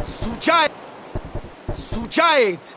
Sucait! Sucait!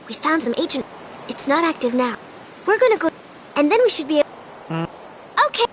We found some ancient... It's not active now. We're gonna go... And then we should be... Okay.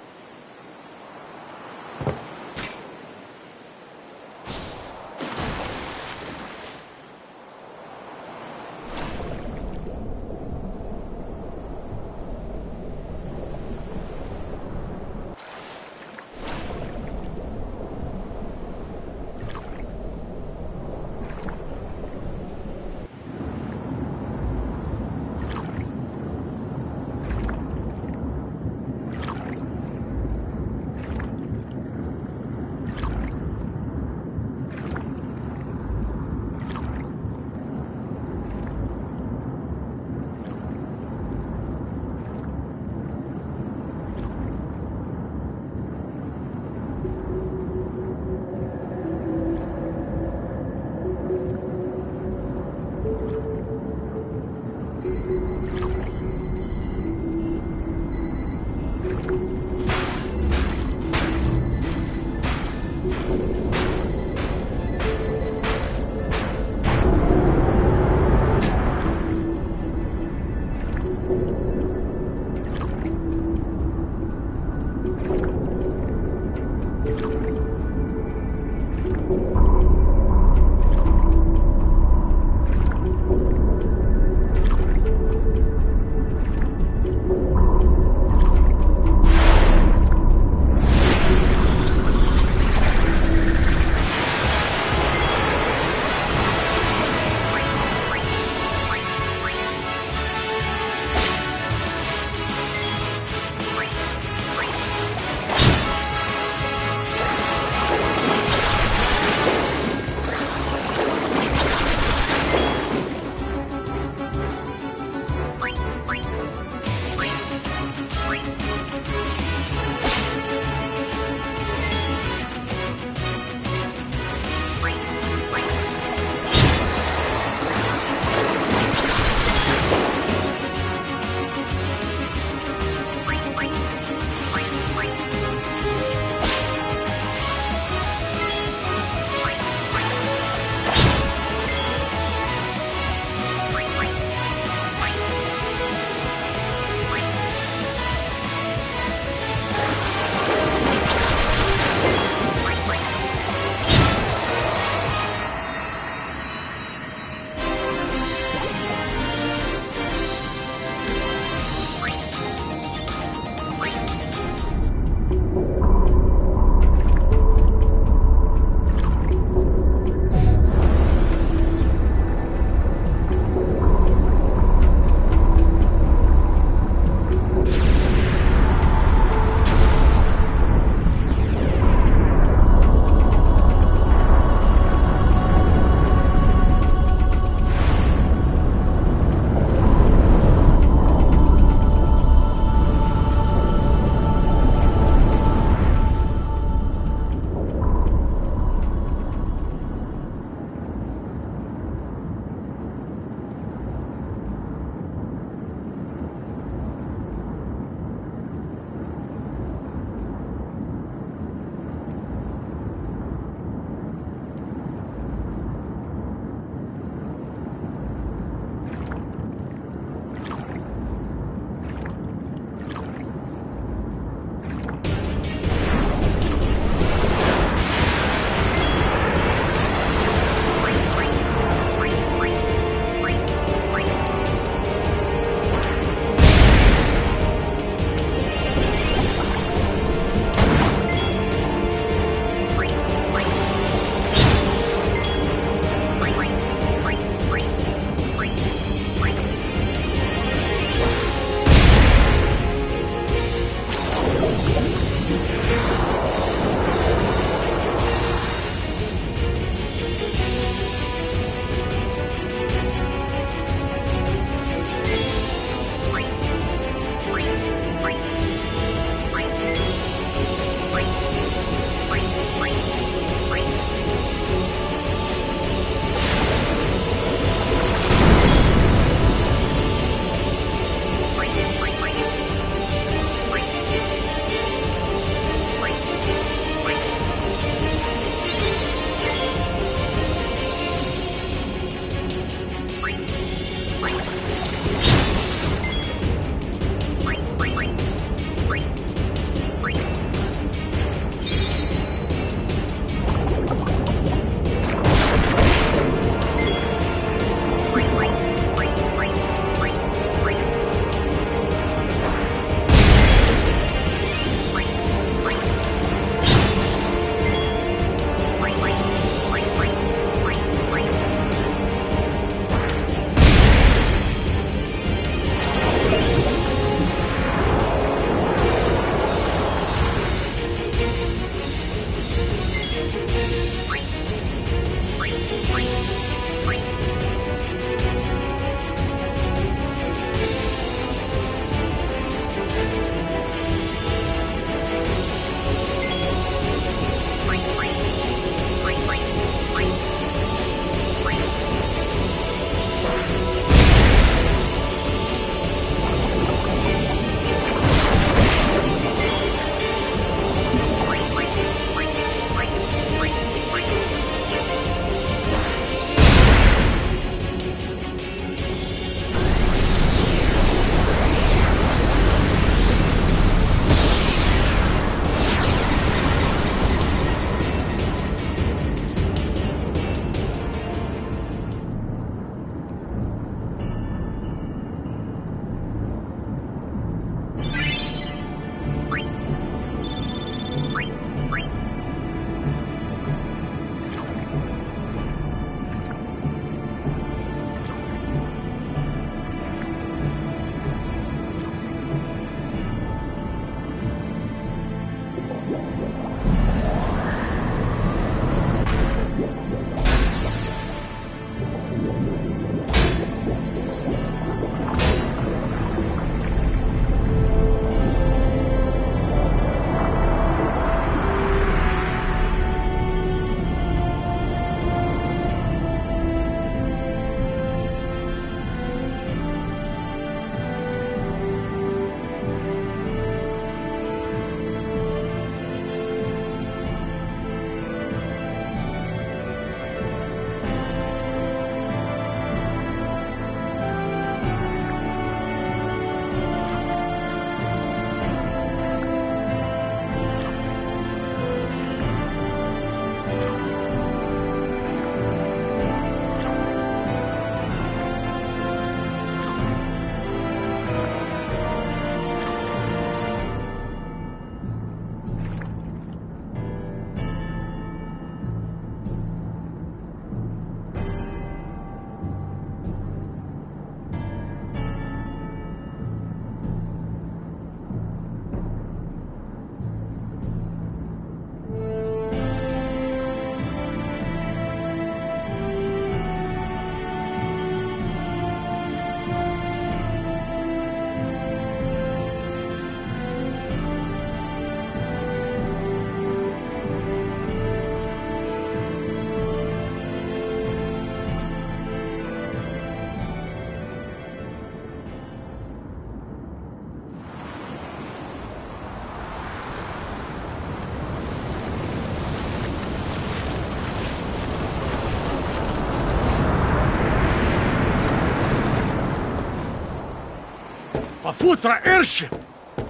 Van Futra Ersje.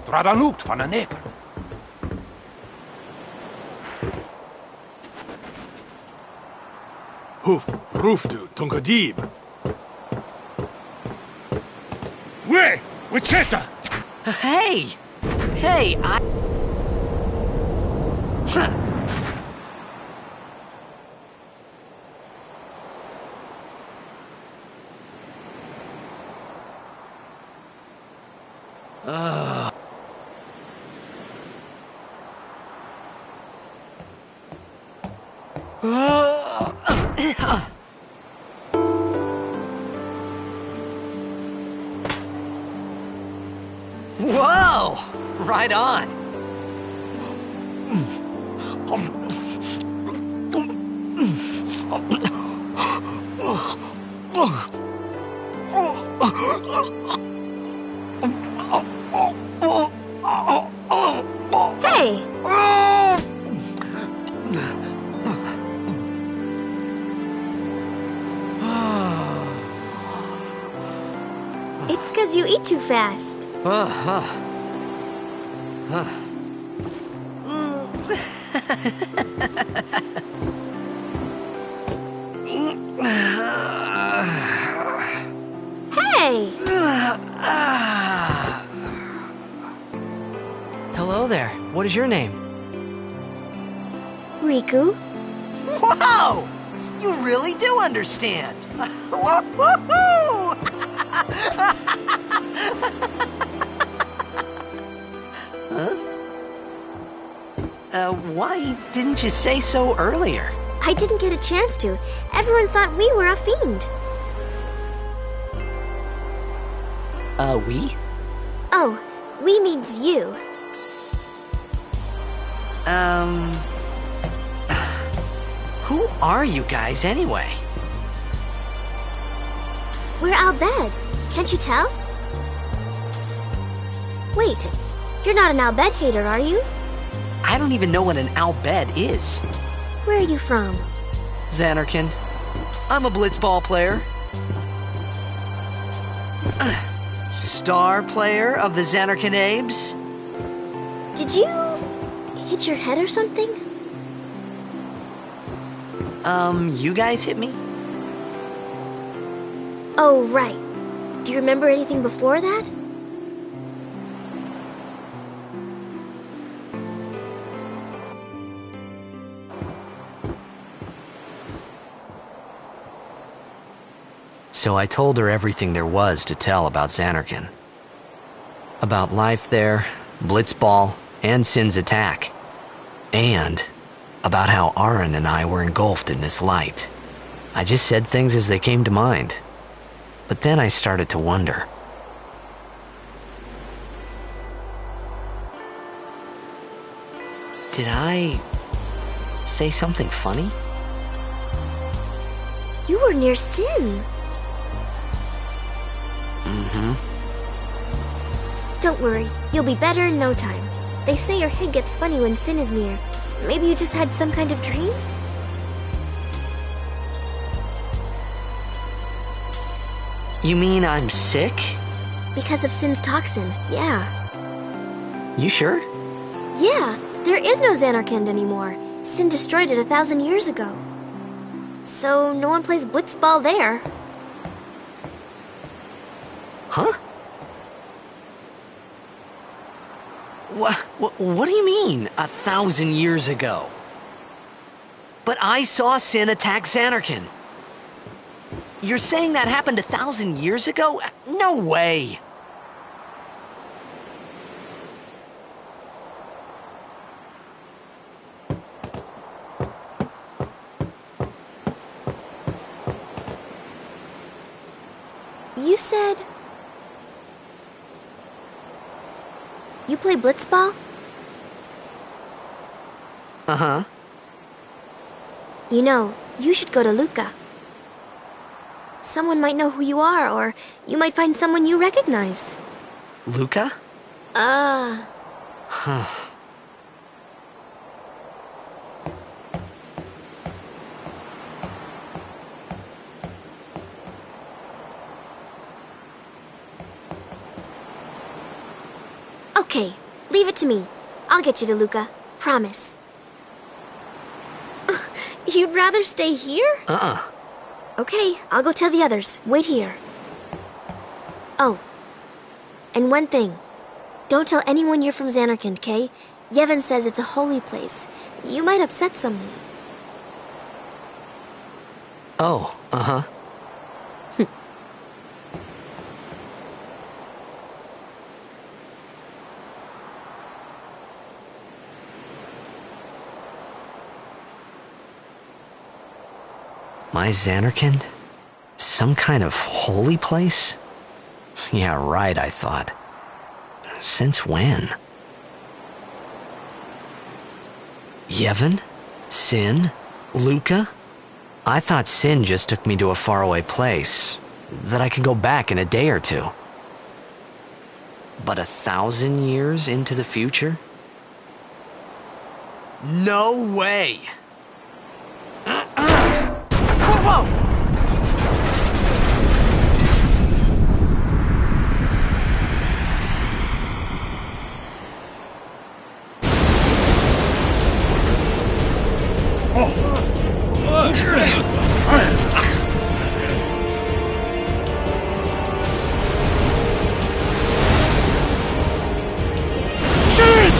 Tradanut van een neker. Hoef, roefdu, tongadib. We, wecheta. Hey! Hey, I... Whoa! Right on. Hey! It's 'cause you eat too fast. Hey! Hello there. What is your name? Riku? Whoa! You really do understand. Woo-hoo-hoo! Why didn't you say so earlier? I didn't get a chance to. Everyone thought we were a fiend. We? Oh, we means you. Who are you guys anyway? We're Al Bhed. Can't you tell? Wait, you're not an Al Bhed hater, are you? I don't even know what an Al Bhed is. Where are you from? Xanarkin. I'm a blitzball player. Star player of the Xanarkin Abes. Did you hit your head or something? You guys hit me? Oh, right. Do you remember anything before that? So I told her everything there was to tell about Xanarkin. About life there, Blitzball, and Sin's attack. And about how Aaron and I were engulfed in this light. I just said things as they came to mind. But then I started to wonder. Did I say something funny? You were near Sin. Don't worry, you'll be better in no time. They say your head gets funny when Sin is near. Maybe you just had some kind of dream? You mean I'm sick? Because of Sin's toxin, yeah. You sure? Yeah, there is no Xanarkand anymore. Sin destroyed it 1,000 years ago. So no one plays blitzball there. Huh? What do you mean, 1,000 years ago? But I saw Sin attack Xanarkin. You're saying that happened 1,000 years ago? No way! You said... You play blitzball? Uh-huh. You know, you should go to Luca. Someone might know who you are, or you might find someone you recognize. Luca? Huh. Okay, leave it to me. I'll get you to Luca. Promise. You'd rather stay here? Okay, I'll go tell the others. Wait here. Oh, and one thing. Don't tell anyone you're from Xanarkand, okay? Yevon says it's a holy place. You might upset someone. Oh, uh-huh. My Xanarkand? Some kind of holy place? Yeah, right, I thought. Since when? Yevon? Sin? Luca? I thought Sin just took me to a faraway place, that I could go back in a day or two. But 1,000 years into the future? No way! Whoa, whoa! Shin!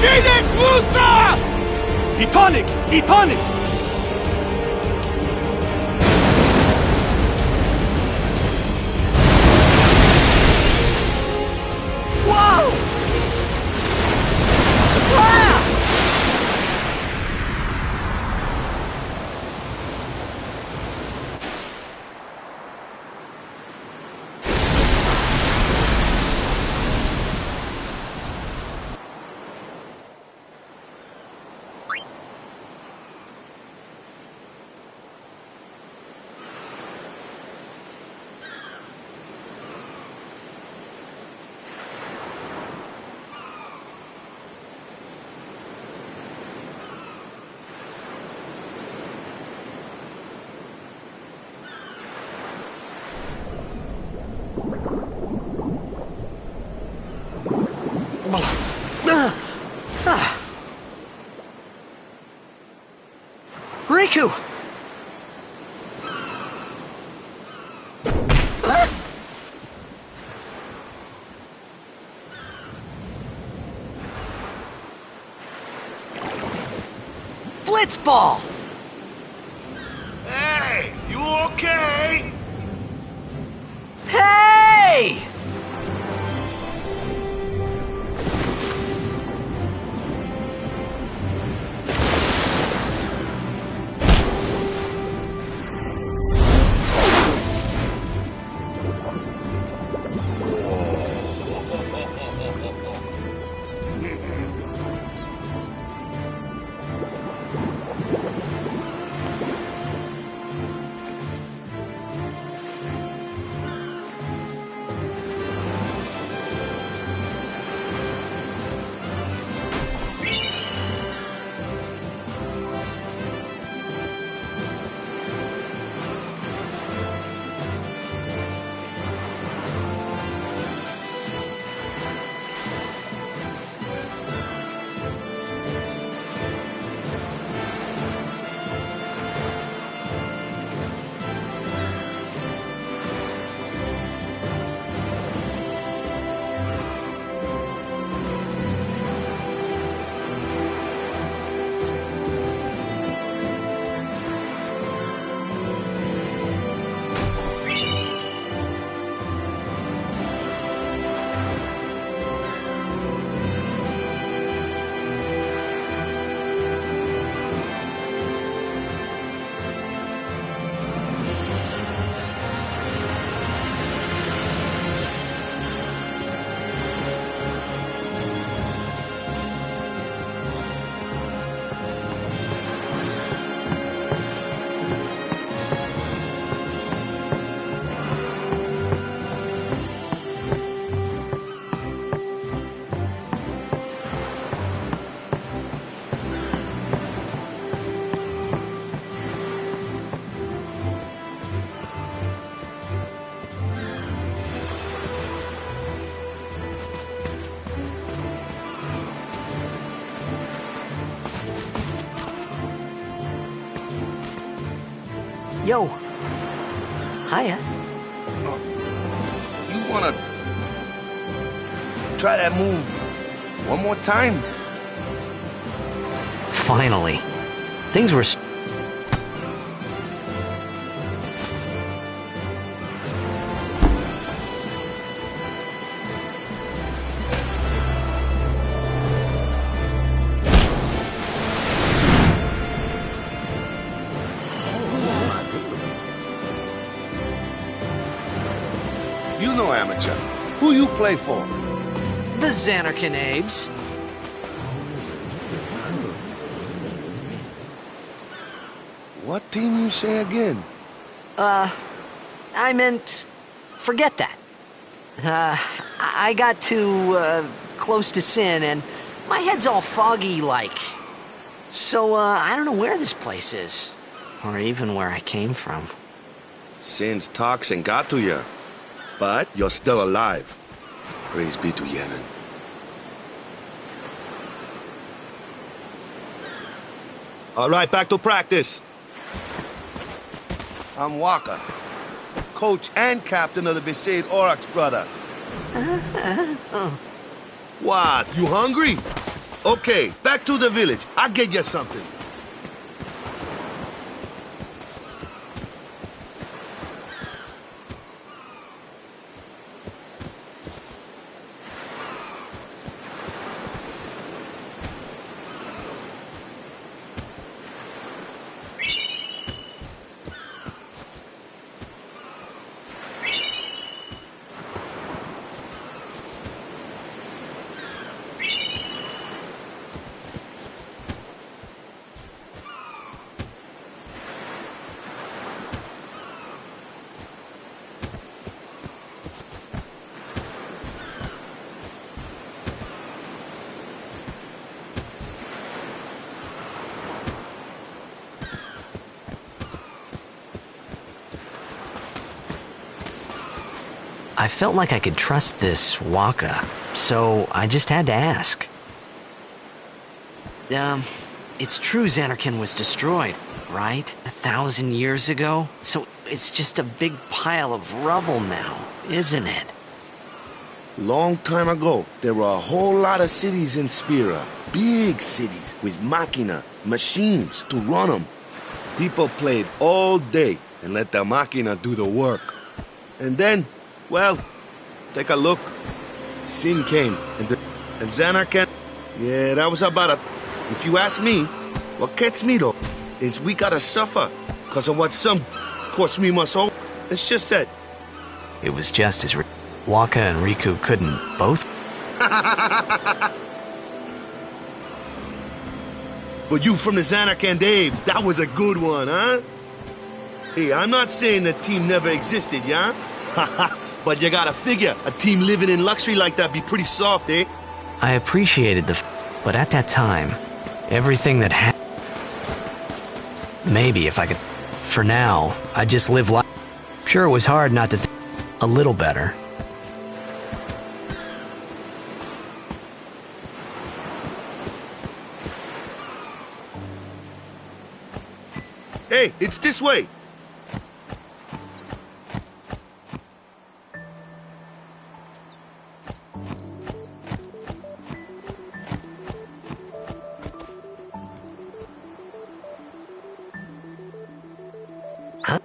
Sinek Musa! Etonic! Etonic! Whoa! Ah! Riku! Blitzball! Hey, you okay? Hey! Yo. Hiya. You wanna try that move one more time? Finally. Things were... You know, amateur. Who you play for? The Xanarkin Abes. What team you say again? I meant... forget that. I got too, close to Sin, and my head's all foggy like. So, I don't know where this place is. Or even where I came from. Sin's toxin got to you. But you're still alive. Praise be to Yevon. All right, back to practice. I'm Waka, coach and captain of the Besaid Aurochs, brother. What, you hungry? Okay, back to the village. I'll get you something. I felt like I could trust this Waka, so I just had to ask. It's true Xanarkin was destroyed, right? 1,000 years ago? So it's just a big pile of rubble now, isn't it? Long time ago, there were a whole lot of cities in Spira. Big cities with machina, machines to run them. People played all day and let the machina do the work. And then, well, take a look. Sin came, and Xanarkin... Yeah, that was about it. If you ask me, what gets me, though, is we gotta suffer because of what some course we must owe. It's just that. It was just as... Waka and Riku couldn't both... But you from the Xanarkin Abes, that was a good one, huh? Hey, I'm not saying the team never existed, yeah? But you gotta figure, a team living in luxury like that be pretty soft, eh? I appreciated but at that time, everything that happened... Maybe if I could... For now, I just live life... Sure, it was hard not to think a little better. Hey, it's this way. Huh?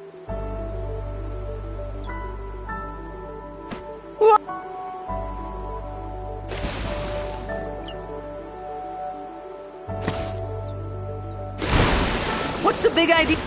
What's the big idea?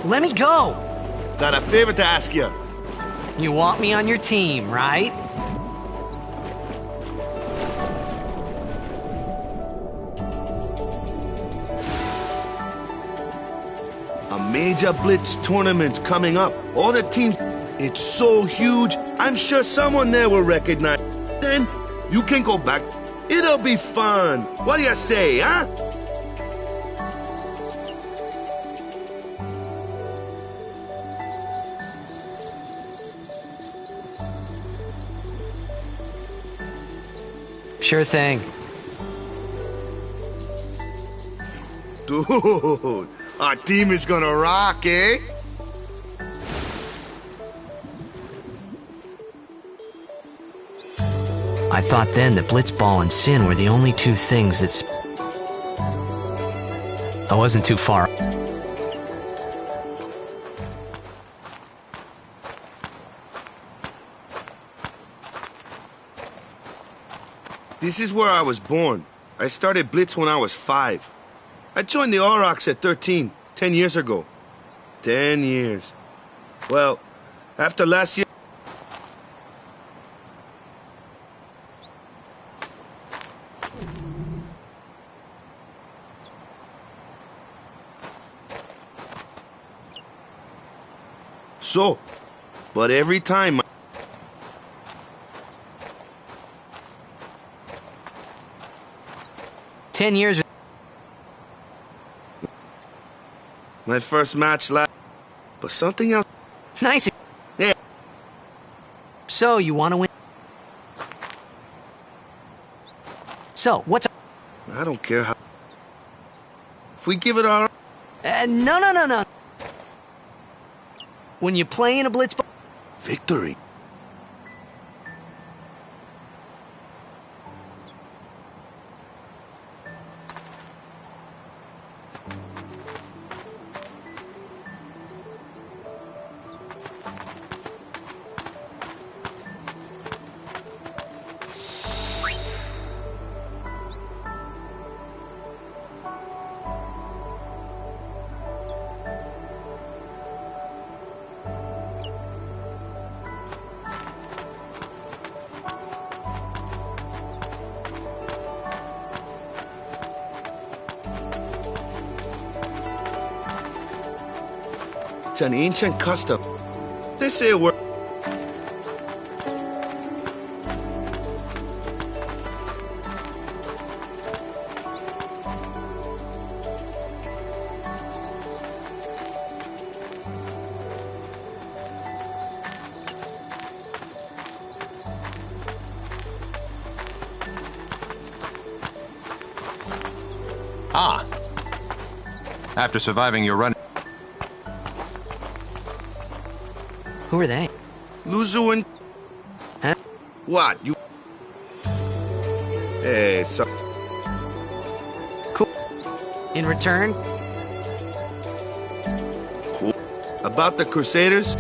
Let me go! Got a favor to ask you. You want me on your team, right? A major blitz tournament's coming up. All the teams... It's so huge, I'm sure someone there will recognize. Then, you can go back. It'll be fun. What do you say, huh? Sure thing. Dude, our team is gonna rock, eh? I thought then that Blitzball and Sin were the only two things that... I wasn't too far. This is where I was born. I started Blitz when I was 5. I joined the Aurochs at 13, 10 years ago. 10 years. Well, after last year... So, but every time... 10 years... My first match last... But something else... Nice. Yeah. So, you want to win? So, what's... I don't care how... If we give it our... No. When you play in a Blitzball... Victory. It's an ancient custom. They say we're... Ah. After surviving your run... Who are they? Luzu and... Huh? What, you... Hey, so... Cool. In return? Cool. About the Crusaders?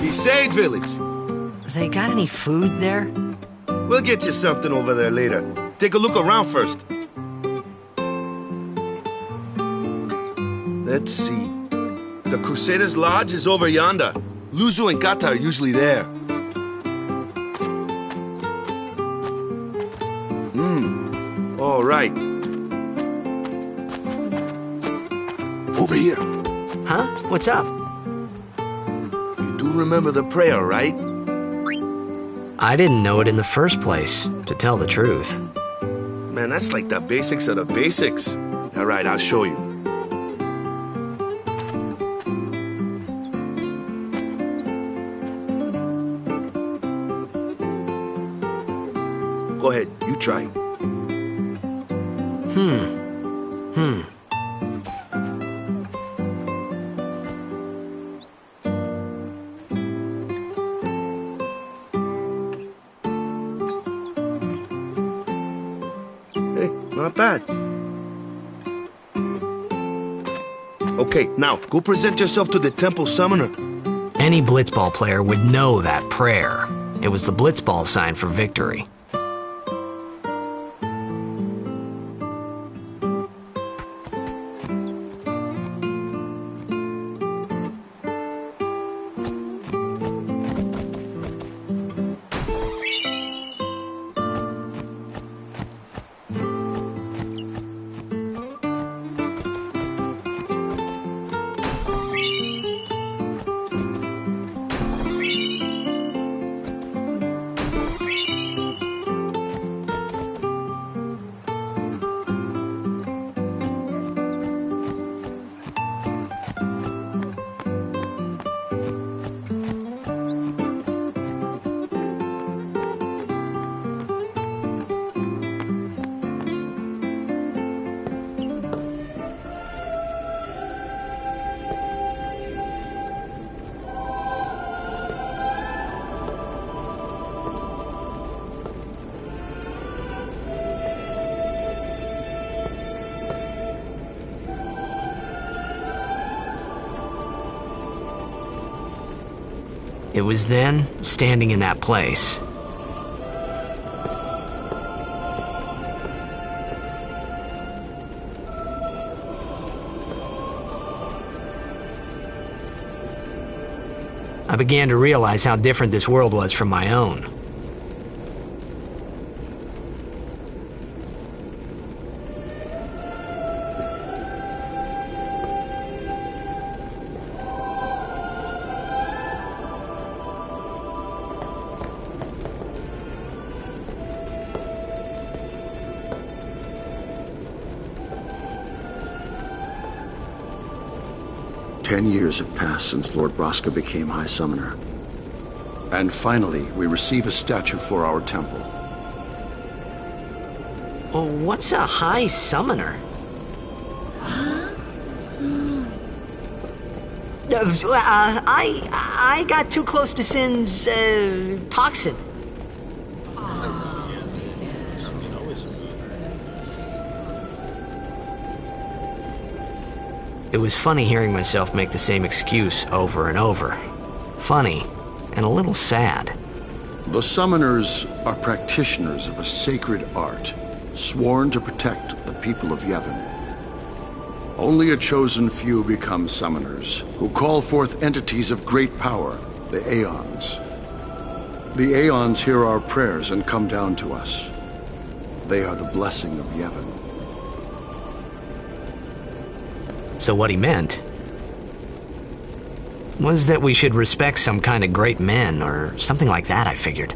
Beside village. They got any food there? We'll get you something over there later. Take a look around first. Let's see. The Crusaders' Lodge is over yonder. Luzu and Kata are usually there. All right. Over here. Huh? What's up? You do remember the prayer, right? I didn't know it in the first place, to tell the truth. Man, that's like the basics of the basics. All right, I'll show you. Go ahead, you try. Hey, not bad. Okay, now, go present yourself to the temple summoner. Any blitzball player would know that prayer. It was the blitzball sign for victory. It was then, standing in that place, I began to realize how different this world was from my own. Ten years have passed since Lord Braska became High Summoner. And finally, we receive a statue for our temple. Oh, what's a High Summoner? I got too close to Sin's, toxin. It was funny hearing myself make the same excuse over and over. Funny, and a little sad. The Summoners are practitioners of a sacred art, sworn to protect the people of Yevon. Only a chosen few become Summoners, who call forth entities of great power, the Aeons. The Aeons hear our prayers and come down to us. They are the blessing of Yevon. So what he meant was that we should respect some kind of great men, or something like that, I figured.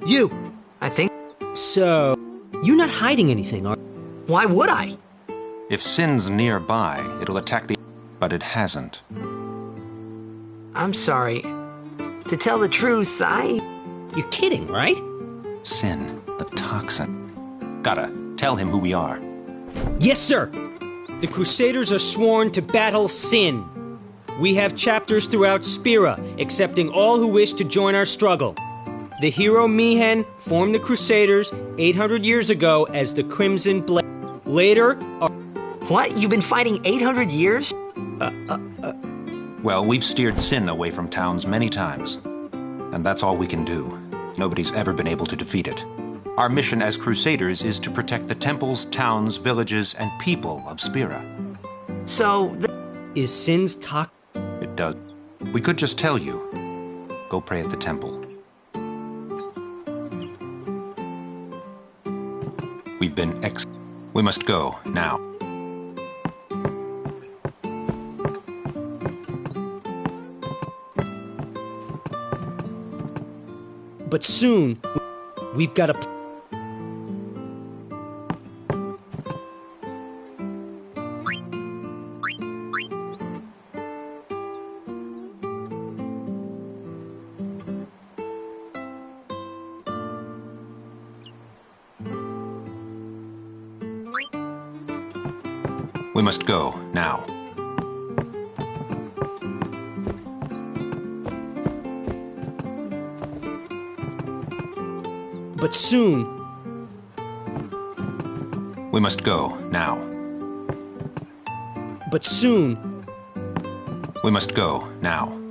You! I think. So, you're not hiding anything, are you? Why would I? If Sin's nearby, it'll attack the... But it hasn't. I'm sorry. To tell the truth, You're kidding, right? Sin, the toxin. Gotta tell him who we are. Yes, sir! The Crusaders are sworn to battle Sin. We have chapters throughout Spira, accepting all who wish to join our struggle. The hero Mihen formed the Crusaders 800 years ago as the Crimson Blade. Later, What? You've been fighting 800 years? Well, we've steered Sin away from towns many times. And that's all we can do. Nobody's ever been able to defeat it. Our mission as Crusaders is to protect the temples, towns, villages, and people of Spira. So, is Sin's toxin? It does. We could just tell you. Go pray at the temple. We've been We must go, now. But soon, we've got a... We must go, now. But soon... We must go, now. But soon... We must go, now.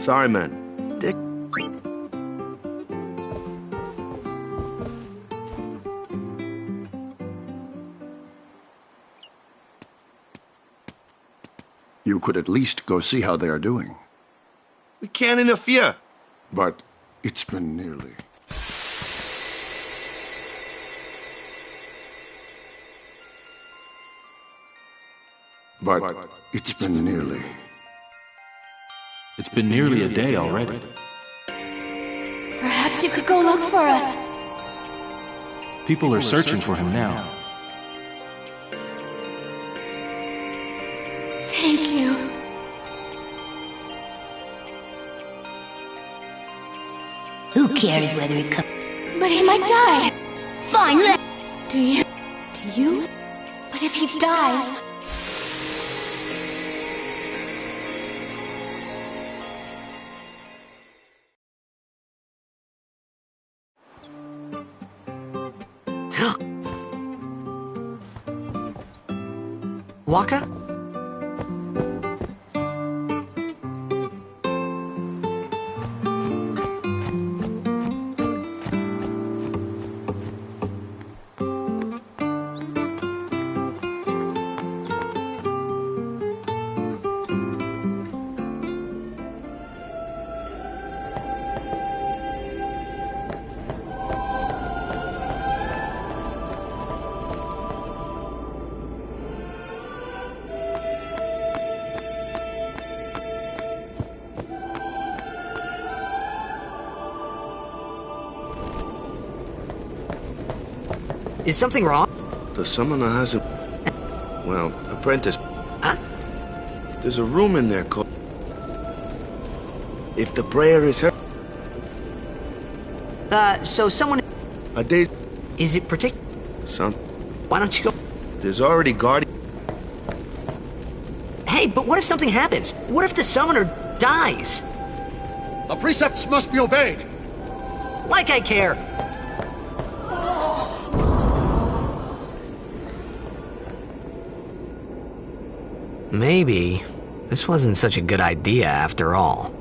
Sorry, man. Dick. You could at least go see how they are doing. We can't interfere. But it's been nearly. But it's been nearly. It's been nearly a day already. Perhaps you could go look for us. People are searching for him now. Thank you. Who cares whether he comes? But he might die. Fine, let. Do you? Do you? But if he dies... Waka? Is something wrong? The summoner has a... well, apprentice. Huh? There's a room in there called... if the prayer is heard... So someone... a day... Is it particular? Some... Why don't you go... There's already guardian... Hey, but what if something happens? What if the summoner dies? The precepts must be obeyed. Like I care. Maybe this wasn't such a good idea after all.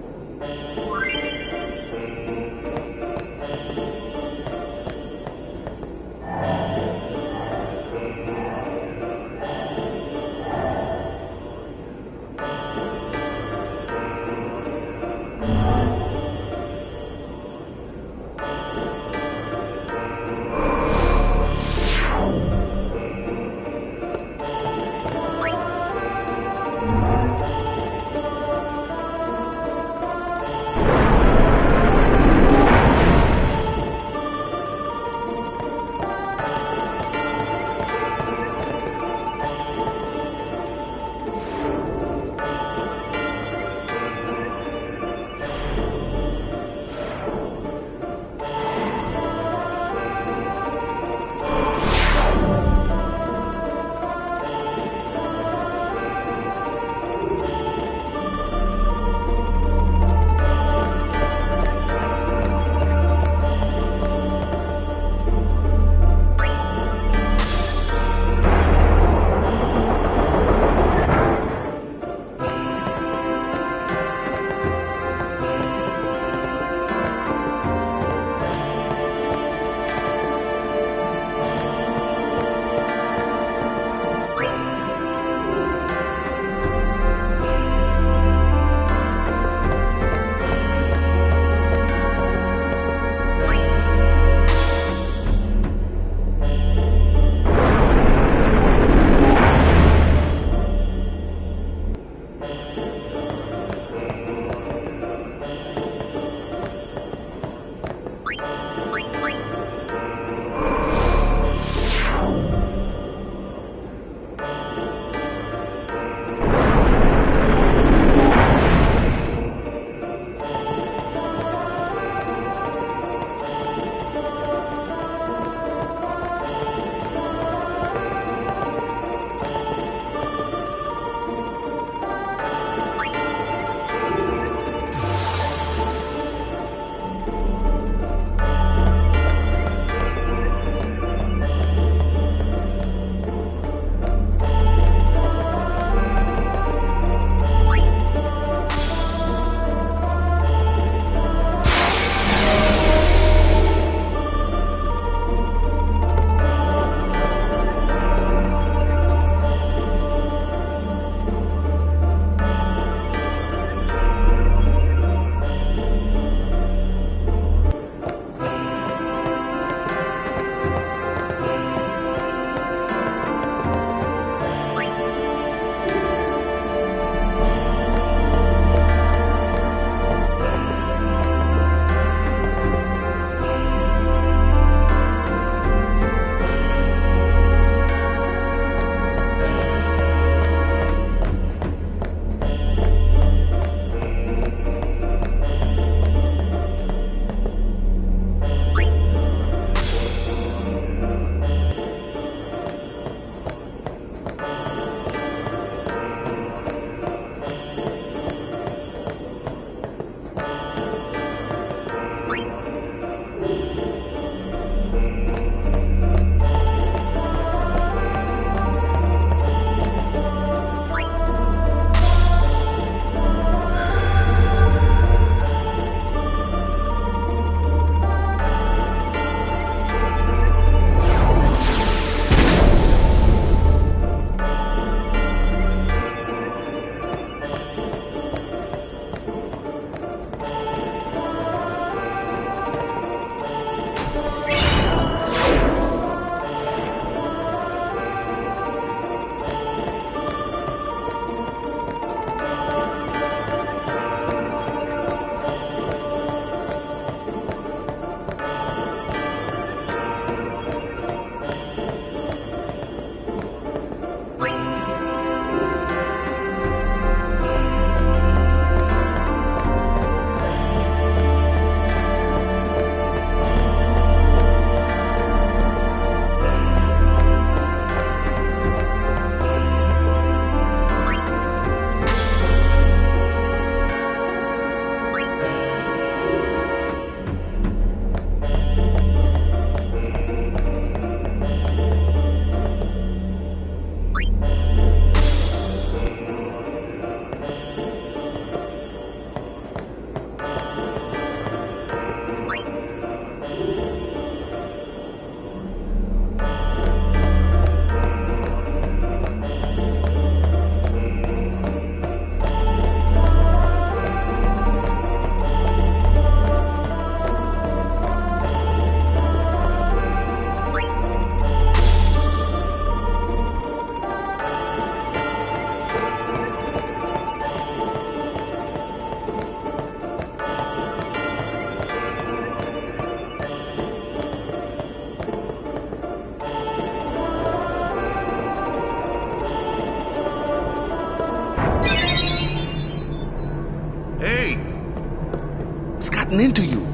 gotten into you.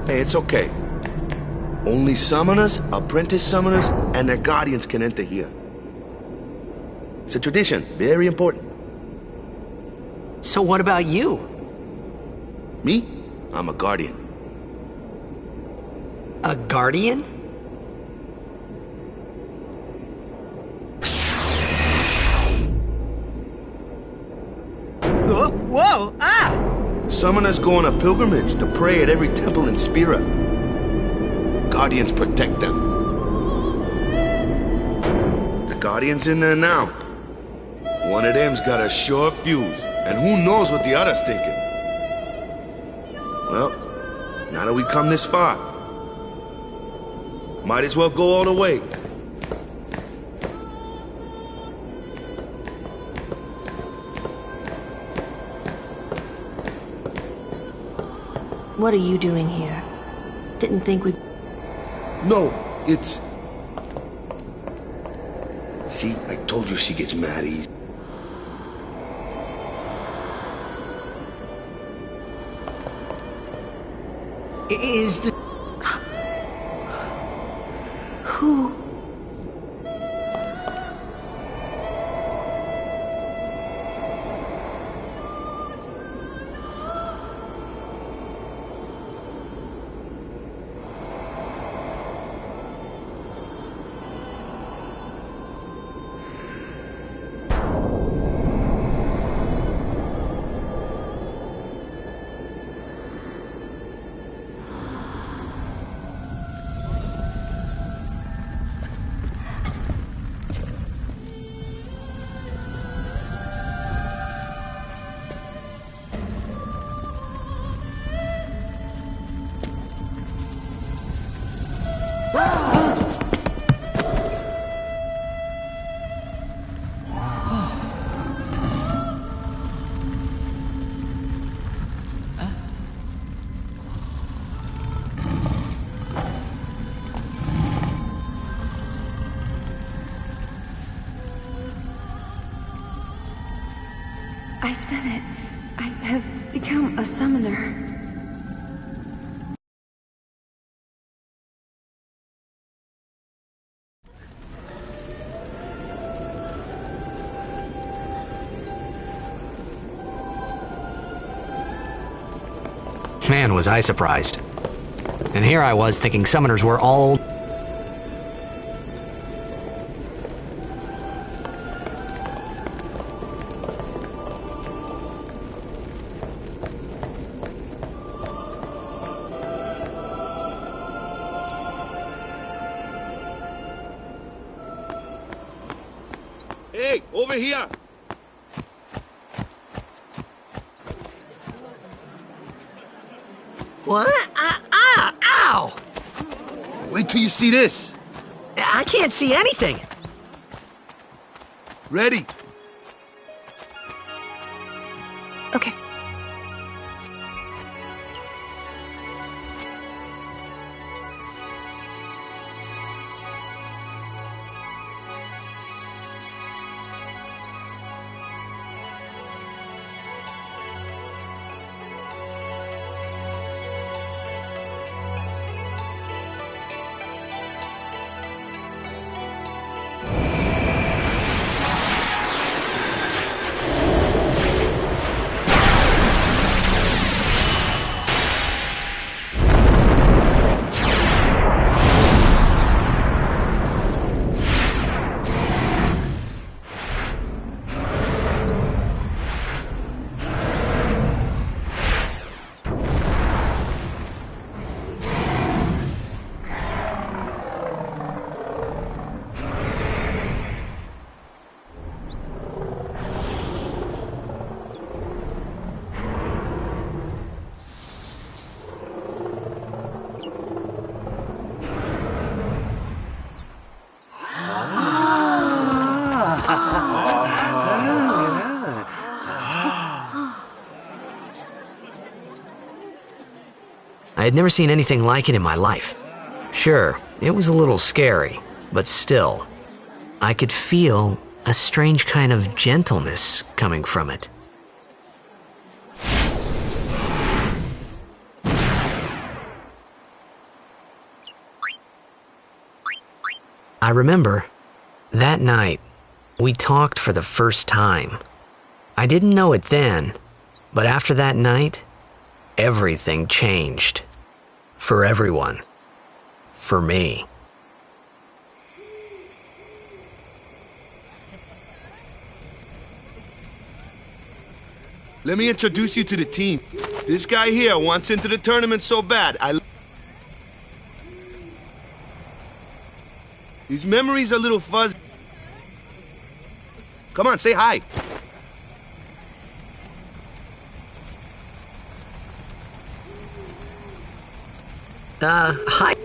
Hey, it's okay. Only summoners, apprentice summoners, and their guardians can enter here. It's a tradition, very important. So what about you? Me? I'm a guardian. A guardian? Whoa! Ah! Summoners go on a pilgrimage to pray at every temple in Spira. Guardians protect them. The Guardian's in there now. One of them's got a short fuse, and who knows what the other's thinking. Well, now that we come this far, might as well go all the way. What are you doing here? Didn't think we'd... No, it's... See, I told you she gets mad easy. Is the... Who? I've done it. I have become a summoner. Man, was I surprised. And here I was thinking summoners were all old. Hey, over here! What? Ow! Wait till you see this. I can't see anything. Ready? Okay. I had never seen anything like it in my life. Sure, it was a little scary, but still, I could feel a strange kind of gentleness coming from it. I remember that night we talked for the first time. I didn't know it then, but after that night, everything changed. For everyone. For me. Let me introduce you to the team. This guy here wants into the tournament so bad. His memory's a little fuzzy. Come on, say hi. Hi.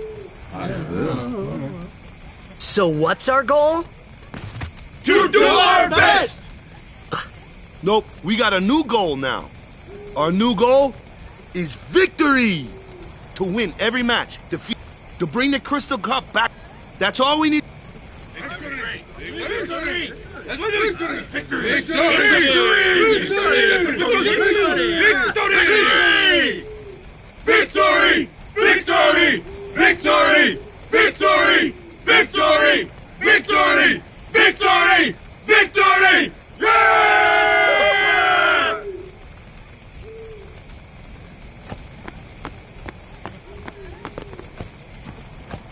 So what's our goal? To do our best! Nope, we got a new goal now. Our new goal is victory! To win every match, to bring the Crystal Cup back. That's all we need. Victory! Victory! Victory! Victory! Victory! Victory! Victory! Victory! Victory! Victory! Victory! Victory! Yeah!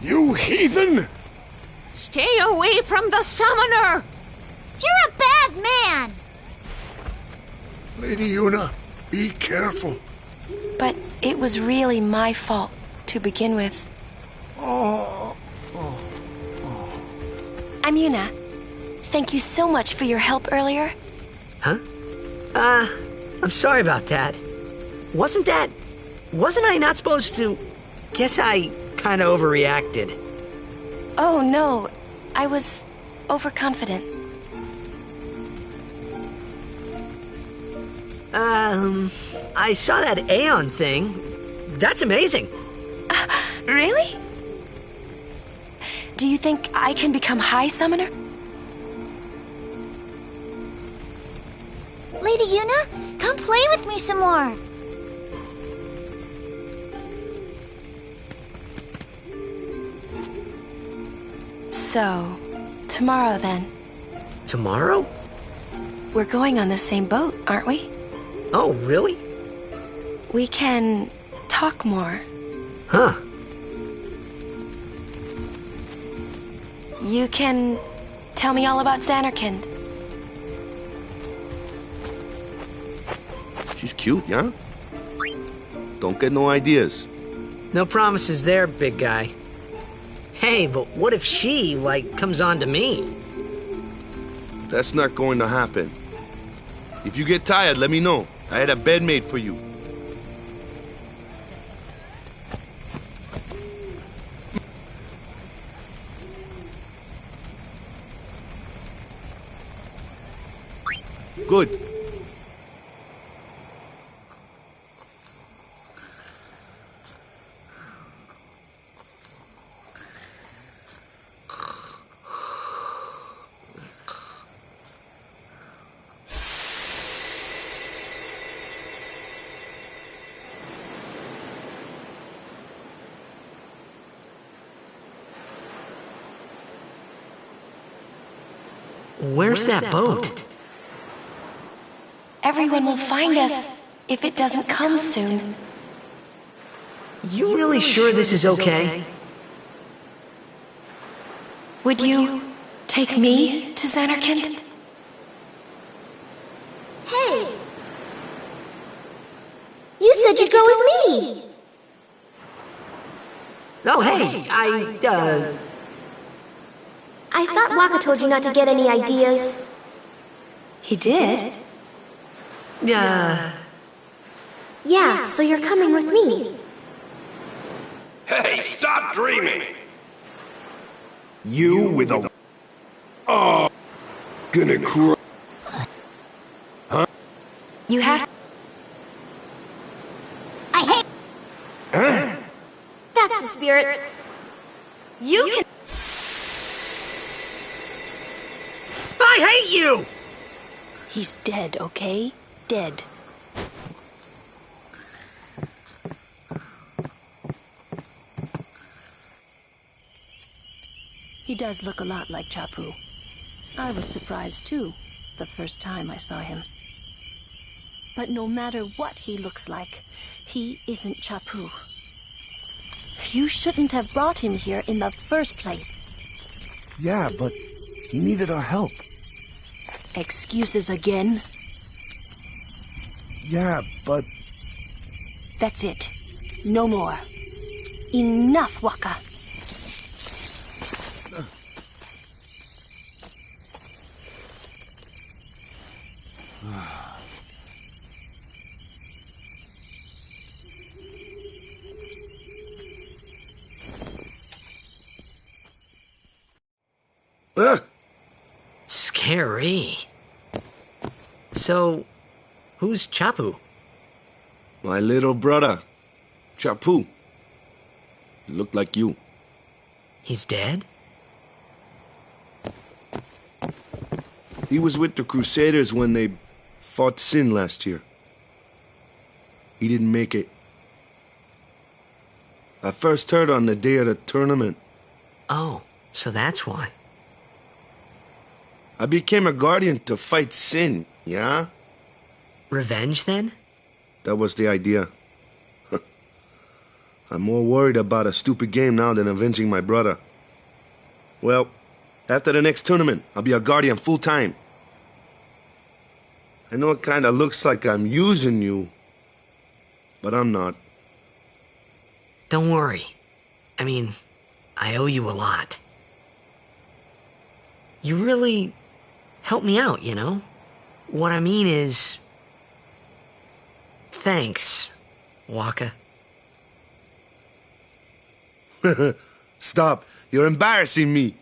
You heathen! Stay away from the summoner! You're a bad man! Lady Yuna, be careful. But it was really my fault to begin with. I'm Yuna. Thank you so much for your help earlier. Huh? I'm sorry about that. Wasn't I not supposed to... Guess I kind of overreacted. Oh no, I was overconfident. I saw that Aeon thing. That's amazing. Really? Do you think I can become High Summoner? Lady Yuna, come play with me some more. So, tomorrow then. Tomorrow? We're going on the same boat, aren't we? Oh, really? We can talk more. Huh. You can tell me all about Xanarkand. She's cute, yeah? Don't get no ideas. No promises there, big guy. Hey, but what if she, comes on to me? That's not going to happen. If you get tired, let me know. I had a bed made for you. Good. Where's that boat? Everyone will find us if it doesn't come soon. You really sure this is okay? Would you take me to Xanarkand? Hey! You said you'd go with me! Oh, hey, I thought Waka told you not to get any ideas. He did? Yeah, so you're coming with me. Hey, stop dreaming! You with a... Oh, gonna cry. You have... I hate... Huh? That's the spirit. You can... I hate you! He's dead, okay? Dead. He He does look a lot like Chapu. I was surprised too, the first time I saw him. But no matter what he looks like, he isn't Chapu. You shouldn't have brought him here in the first place. Yeah, but he needed our help. Excuses again? Yeah, but... That's it. No more. Enough, Waka. Scary. So, who's Chapu? My little brother, Chapu. He looked like you. He's dead? He was with the Crusaders when they fought Sin last year. He didn't make it. I first heard on the day of the tournament. Oh, so that's why. I became a guardian to fight Sin, yeah? Revenge, then? That was the idea. I'm more worried about a stupid game now than avenging my brother. Well, after the next tournament, I'll be a guardian full-time. I know it kinda looks like I'm using you, but I'm not. Don't worry. I mean, I owe you a lot. You really helped me out, you know? What I mean is... Thanks, Waka. Stop. You're embarrassing me.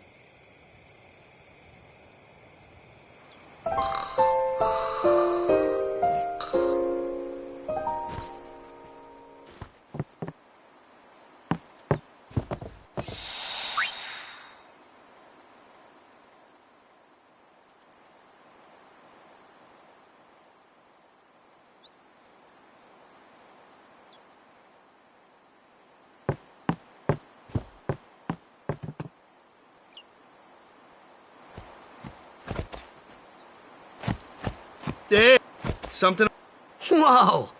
Hey, something... Whoa!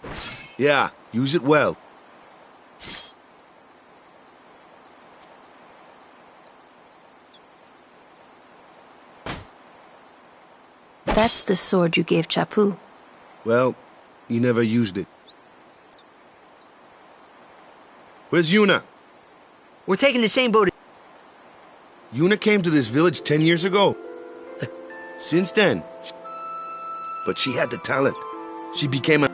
Yeah, use it well. That's the sword you gave Chapu. Well, he never used it. Where's Yuna? We're taking the same boat. Yuna came to this village 10 years ago. Since then. But she had the talent. She became a...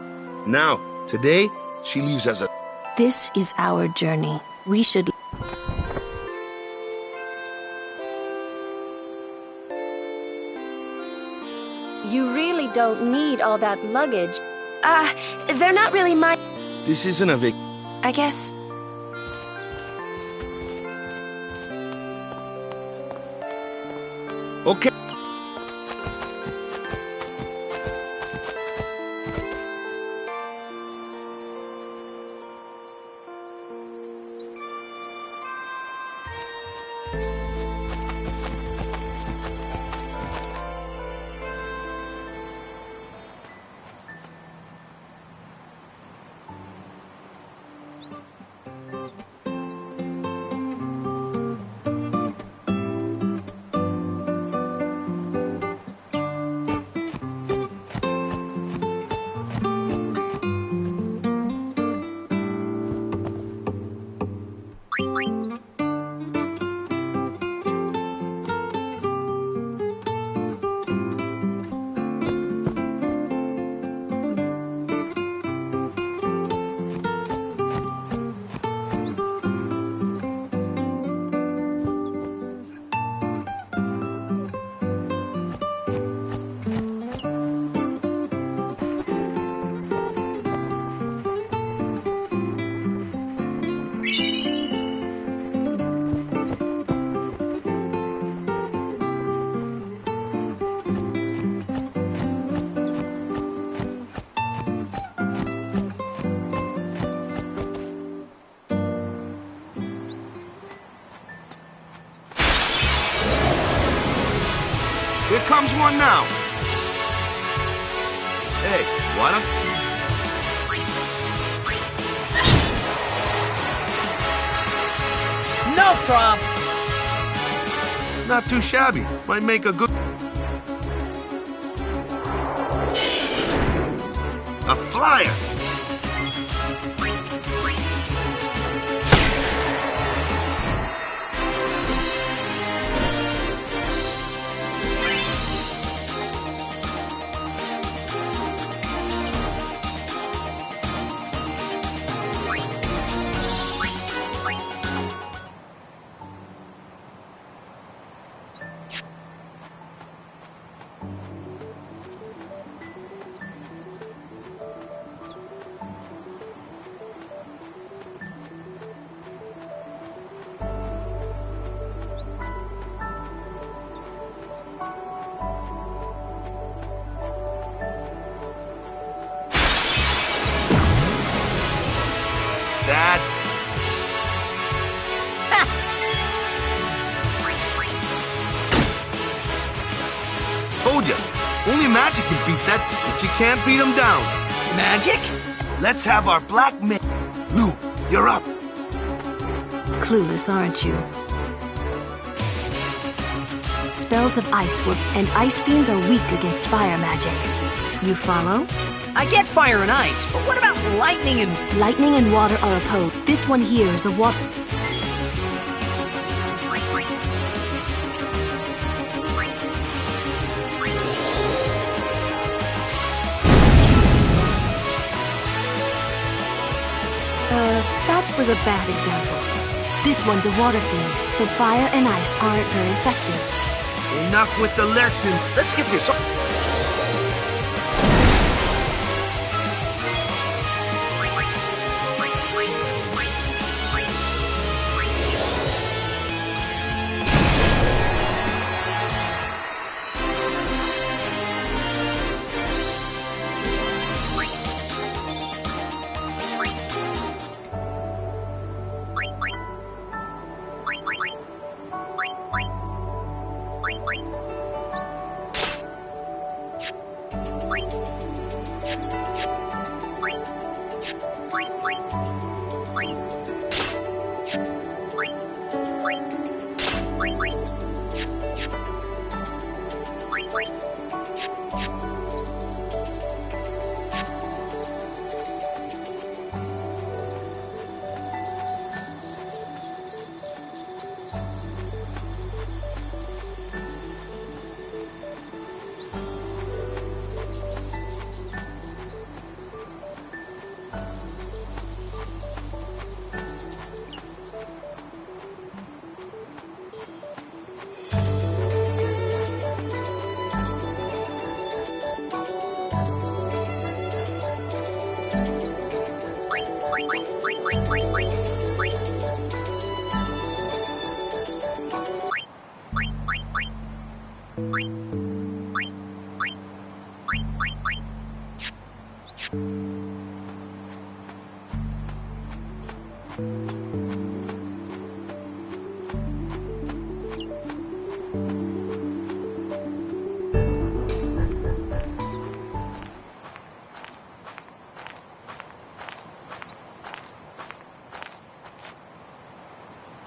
Now, today, she leaves as a... This is our journey. We should... You really don't need all that luggage. They're not really my... This isn't a vac... I guess... Okay. comes one now. Hey, water? No prob. Not too shabby. Might make a good... A flyer! That... Told ya, only magic can beat that if you can't beat him down. Magic? Let's have our black man. Lou, you're up. Clueless, aren't you? Spells of ice work, and ice fiends are weak against fire magic. You follow? I get fire and ice, but what about lightning and... Lightning and water are opposed. This one here is a water... That was a bad example. This one's a water fiend, so fire and ice aren't very effective. Enough with the lesson. Let's get this on.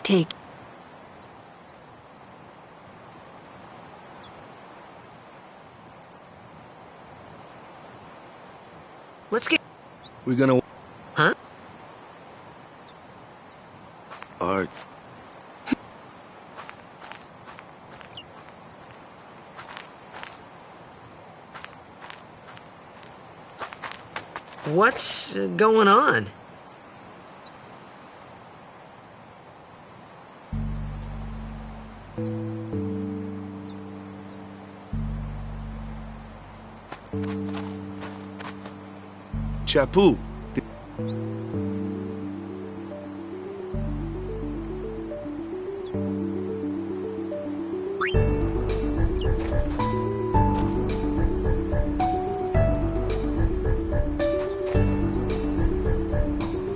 Take. Let's get... We're gonna... Huh? Art. What's going on? Chapu.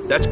That's...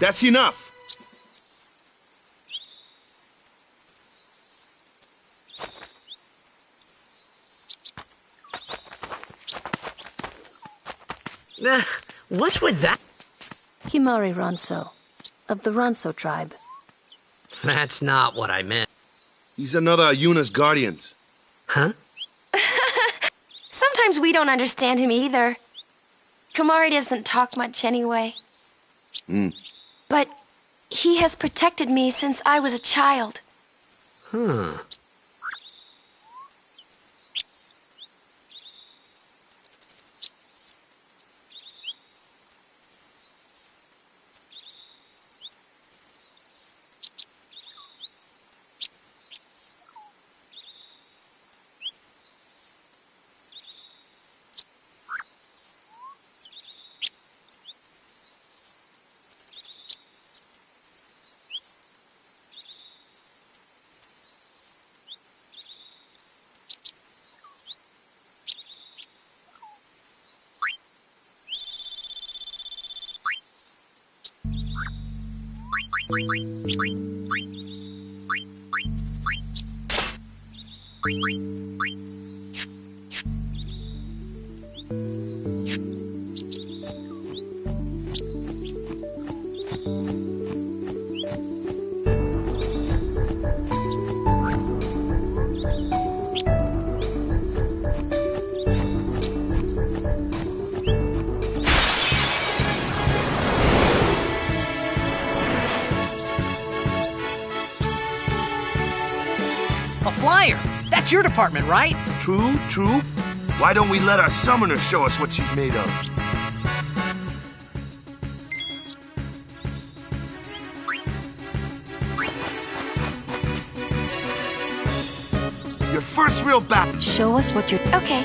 That's enough. What's with that? Himari Ronso, of the Ronso tribe. That's not what I meant. He's another Yuna's guardians. Huh? Sometimes we don't understand him either. Kamari doesn't talk much anyway. But he has protected me since I was a child. Huh. A flyer! That's your department, right? True. Why don't we let our summoner show us what she's made of? Your first real battle. Show us what you're... Okay.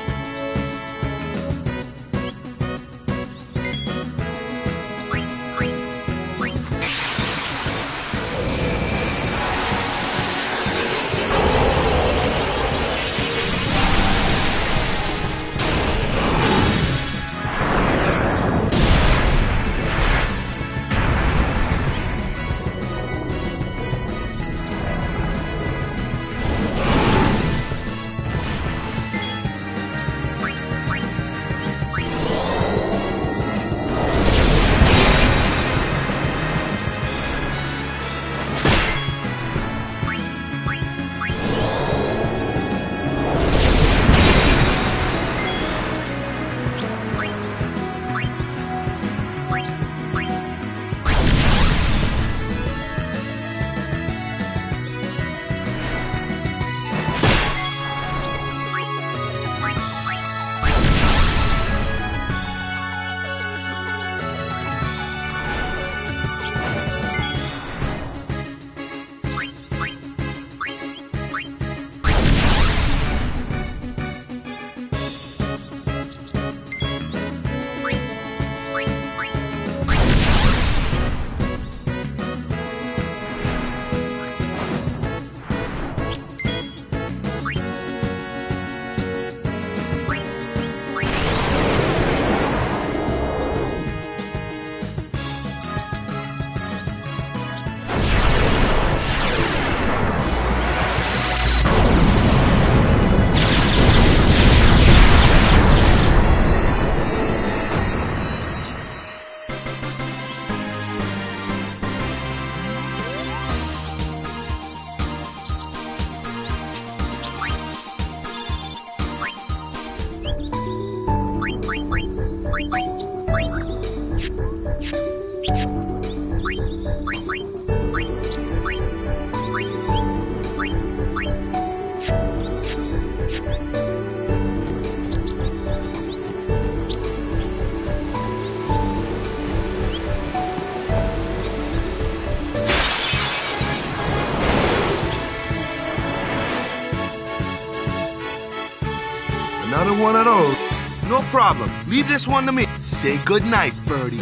Another one of those. No problem. Leave this one to me. Say goodnight, birdie.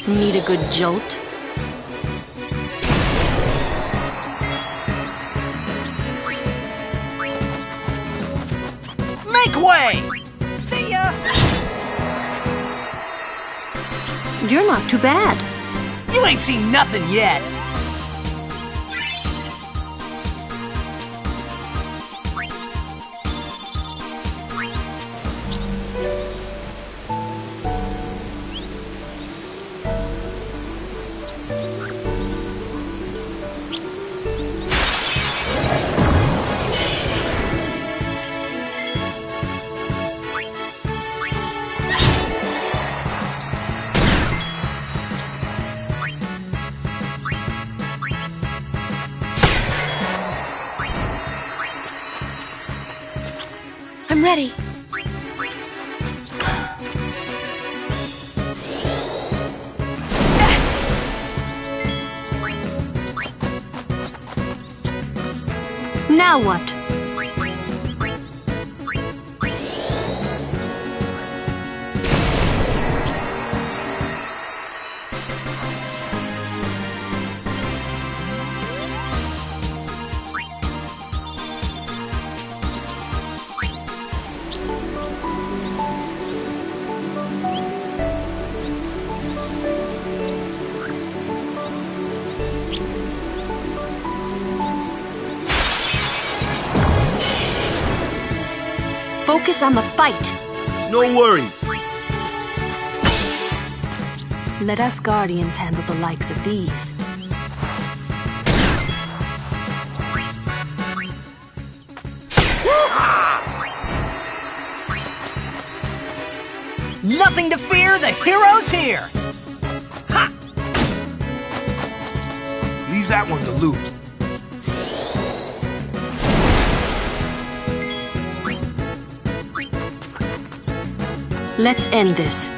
Need a good jolt? Make way! See ya! You're not too bad. You ain't seen nothing yet. I'm ready. Now what? focus on the fight. No worries. Let us Guardians handle the likes of these. Nothing to fear, the hero's here! Ha! Leave that one to Luke. Let's end this.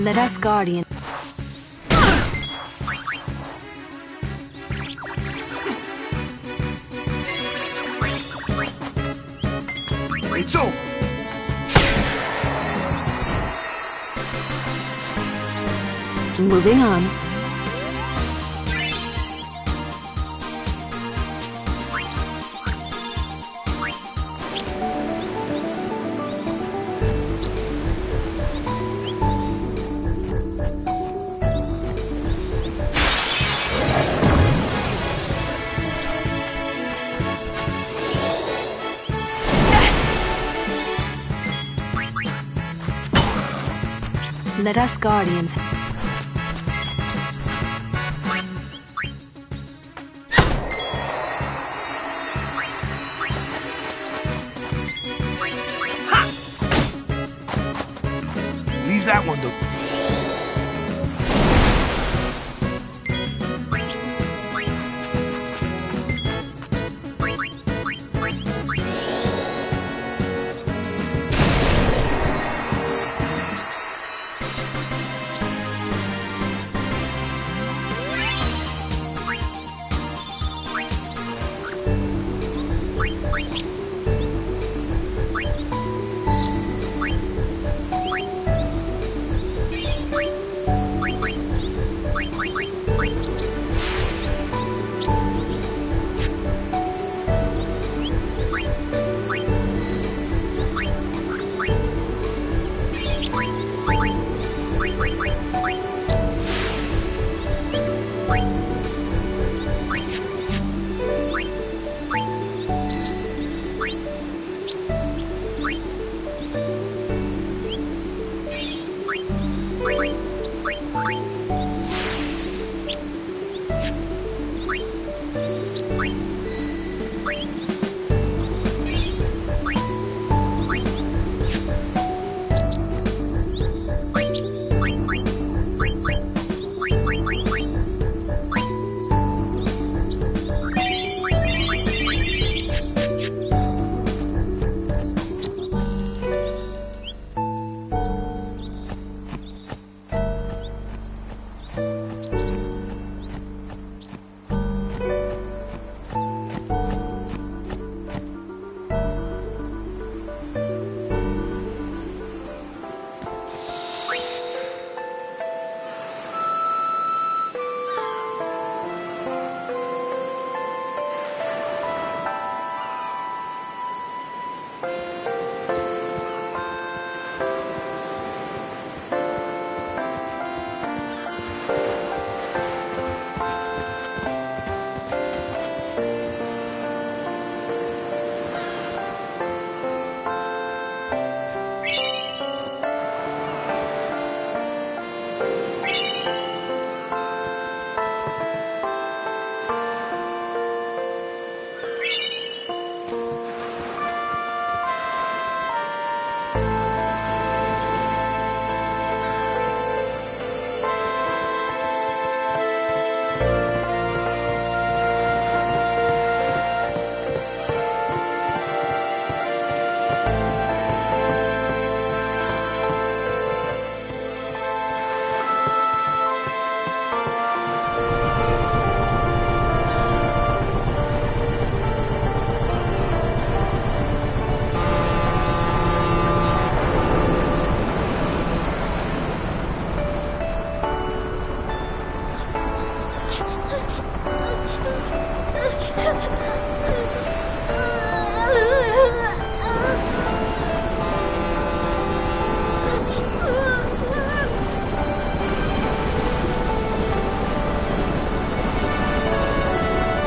Let us Guardian. It's over. Moving on. Let us Guardians. Leave that one to...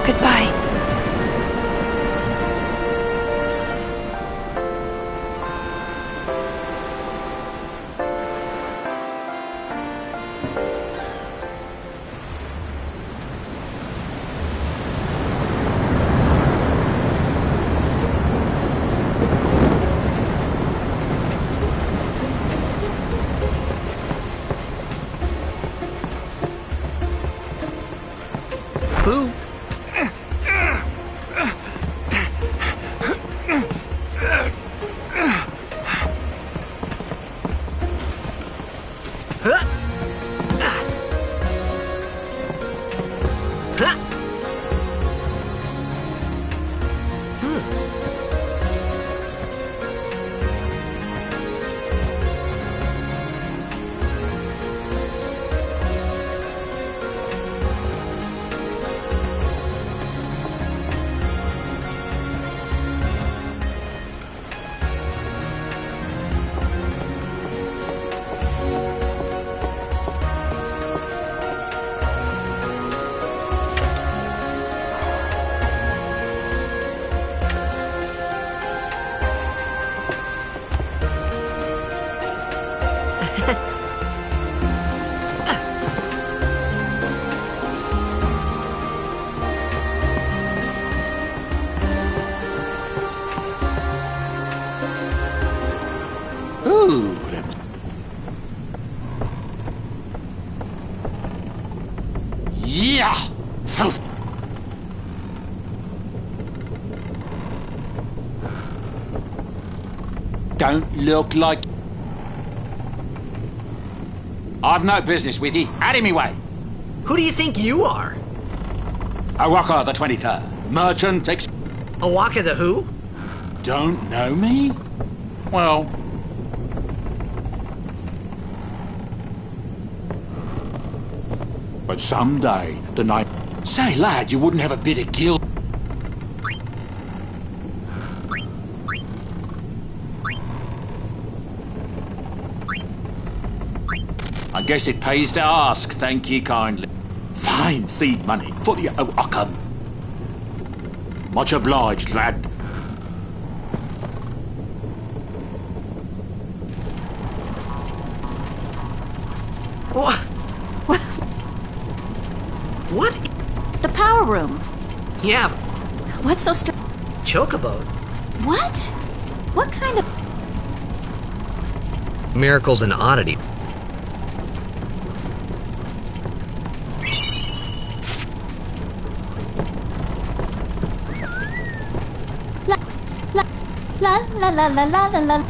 Goodbye. Who? Yeah! Filth! Don't look like... I've no business with you. Out of me way. Who do you think you are? Awaka the 23rd. Merchant Awaka the who? Don't know me? Well... But someday, the night... Say, lad, you wouldn't have a bit of guilt. I guess it pays to ask, thank ye kindly. Fine seed money for the Oakham. Much obliged, lad. What? What? The power room. Yeah. What's so strange? Chocobo. What? What kind of... Miracles and oddity. La la la la la la la.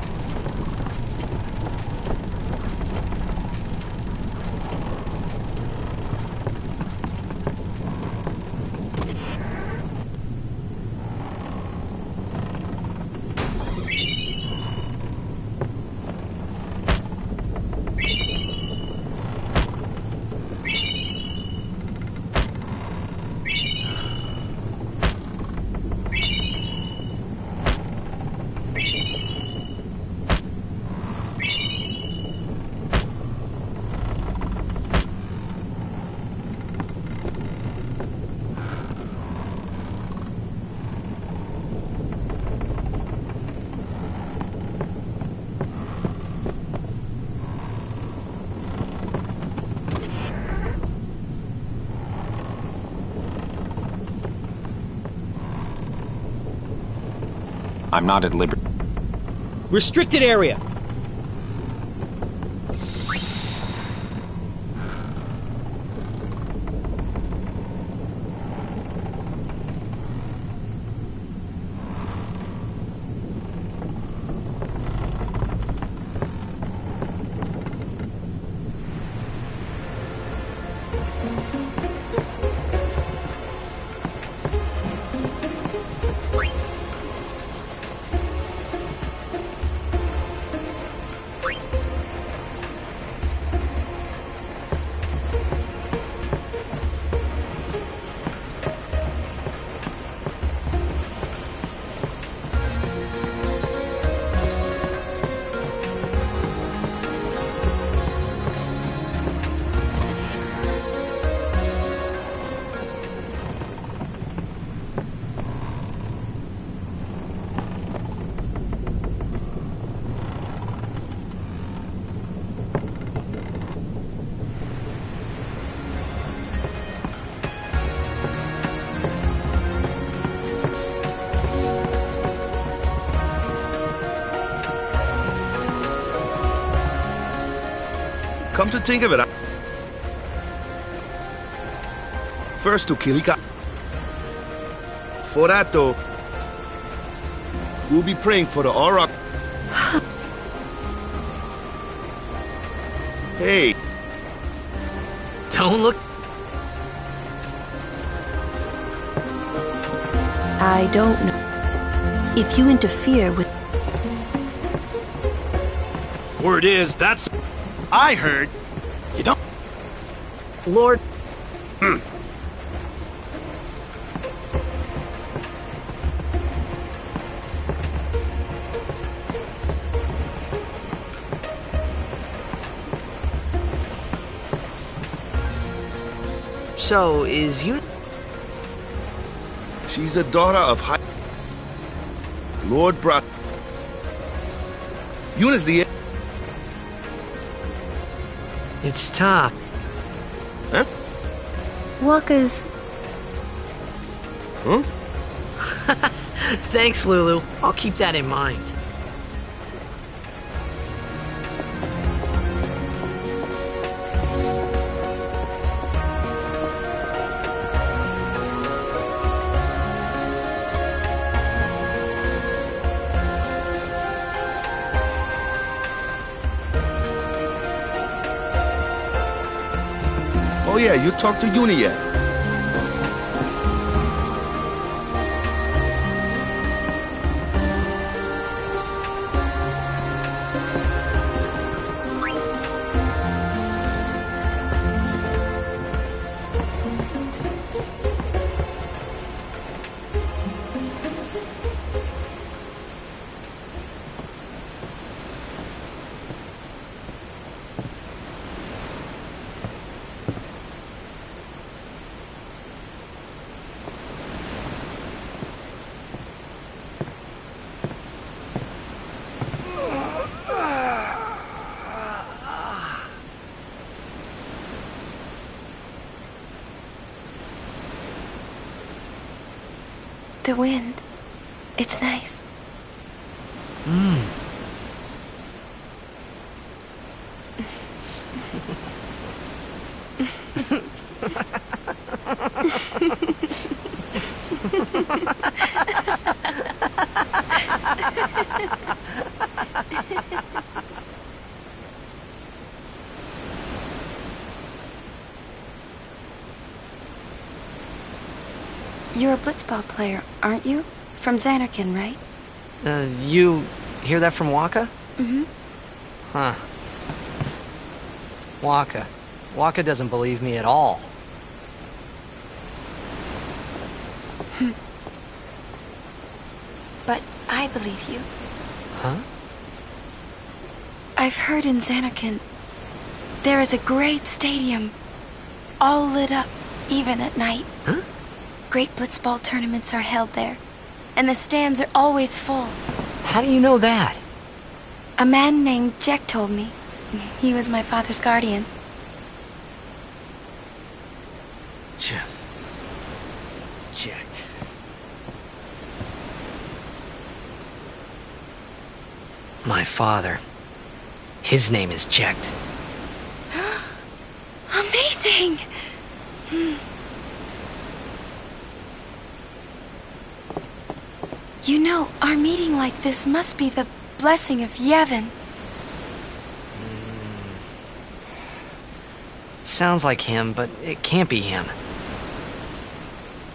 I'm not at liberty. Restricted area. Come to think of it, first to Kilika. For that, though, we'll be praying for the Auroch. Hey. Don't look. I don't know. If you interfere with... Word is, that's... I heard. You don't... Lord... So, is you... She's the daughter of Lord Brat. Yuna's the... It's tough. Huh? Walker's... Huh? Thanks, Lulu. I'll keep that in mind. Oh yeah, you talked to Yuna yet? The wind. It's nice. You're a blitzball player, aren't you? From Xanarkin, right? You hear that from Waka? Mm-hmm. Huh. Waka. Waka doesn't believe me at all. But I believe you. Huh? I've heard in Xanarkin there is a great stadium, all lit up, even at night. Huh? Great blitzball tournaments are held there, and the stands are always full. How do you know that? A man named Jack told me. He was my father's guardian. Jacked. My father. His name is Jacked. Amazing! You know, our meeting like this must be the blessing of Yevon. Sounds like him, but it can't be him.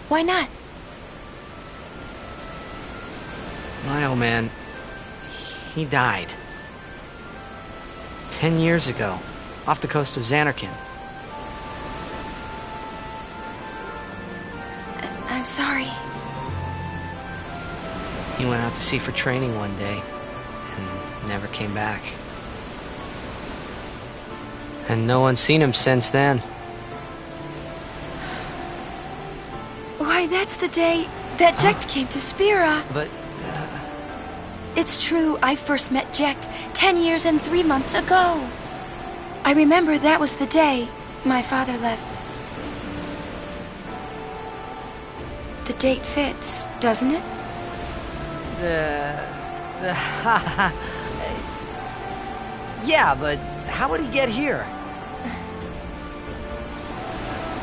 Why not? My old man, he died. 10 years ago, off the coast of Xanarkin. I'm sorry. He went out to sea for training one day, and never came back. And no one's seen him since then. Why, that's the day that Jekt came to Spira. But... It's true, I first met Jekt 10 years and 3 months ago. I remember that was the day my father left. The date fits, doesn't it? Yeah, but how would he get here?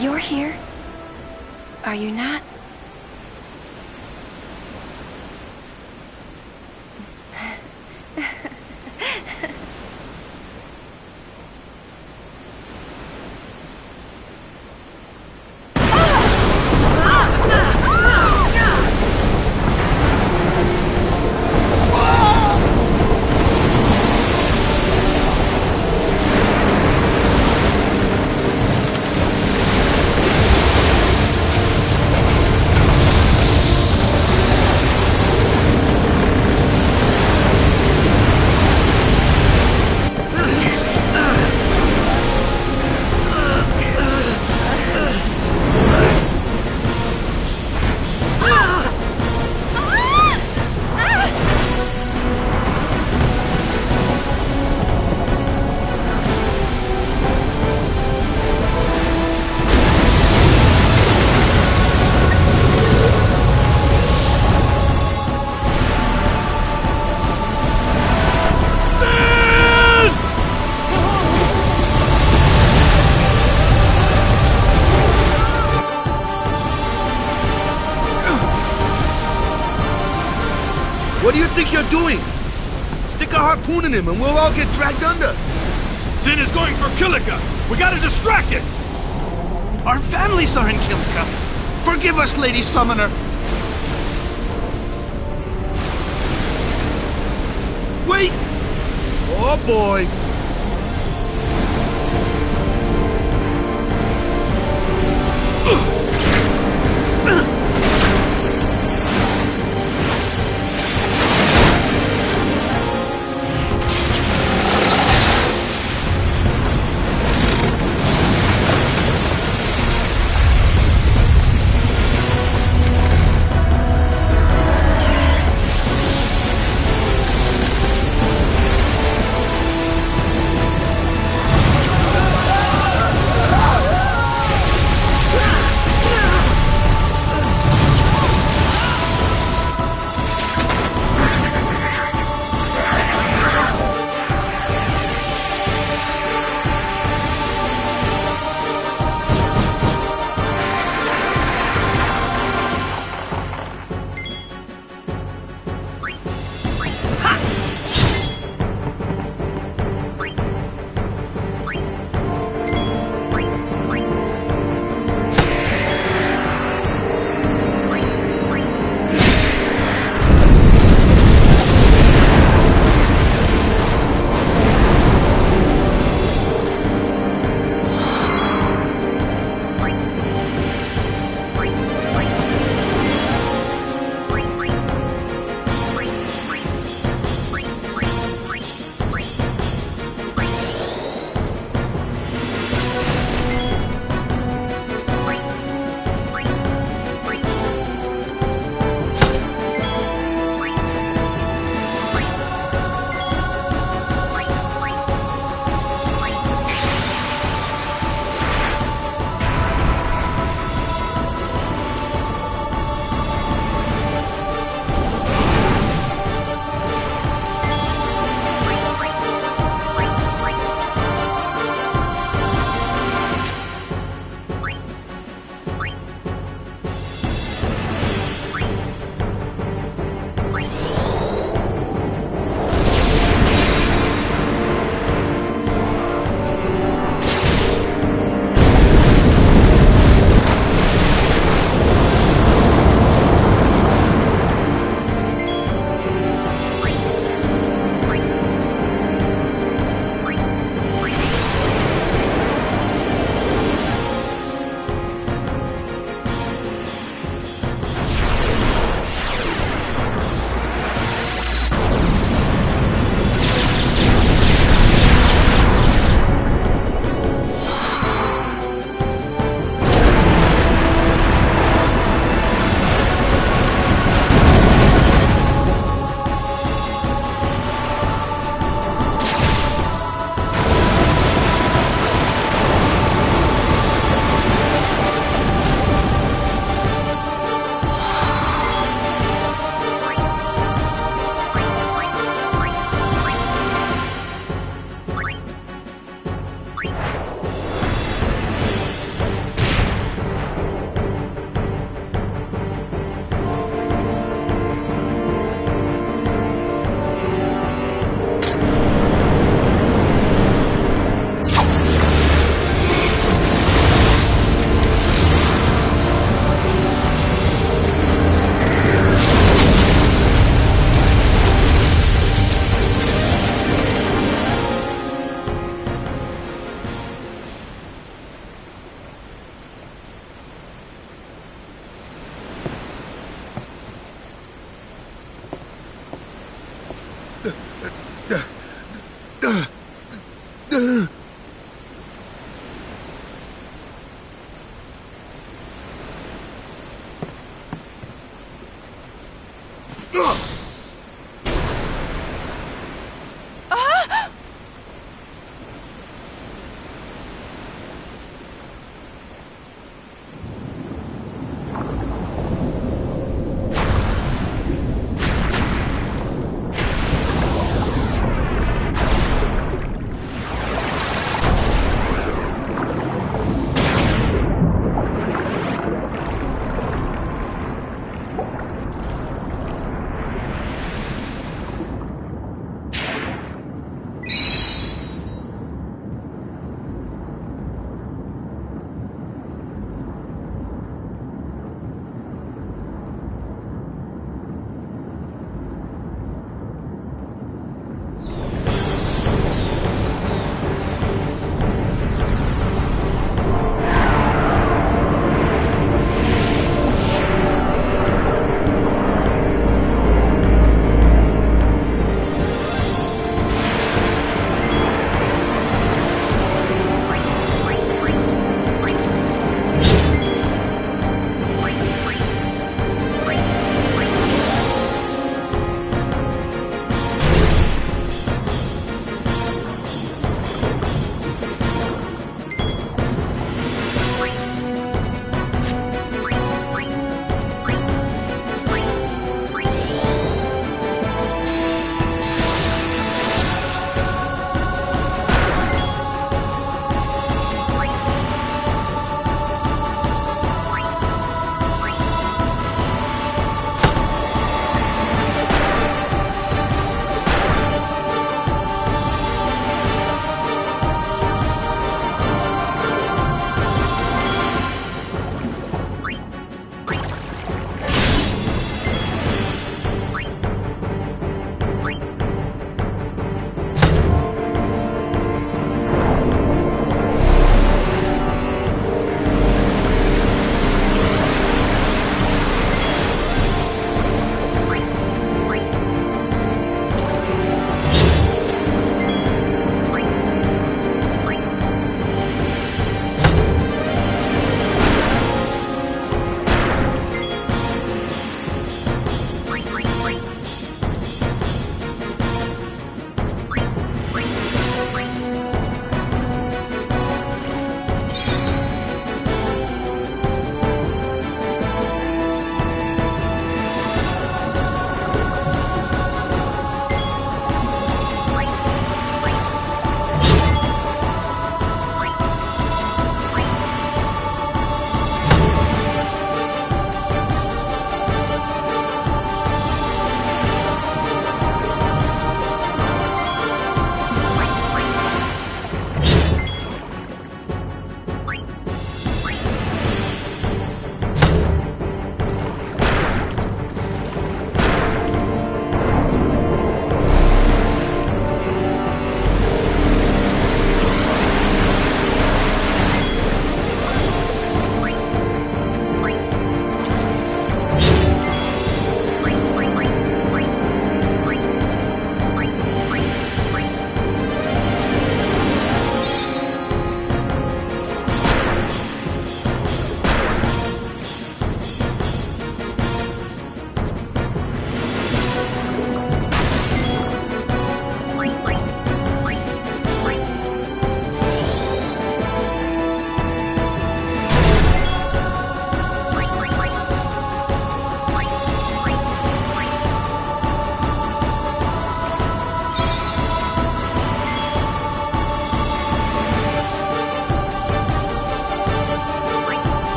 You're here? Are you not? What do you think you're doing? Stick a harpoon in him and we'll all get dragged under. Sin is going for Kilika. We gotta distract it. Our families are in Kilika. Forgive us, Lady Summoner. Wait! Oh boy!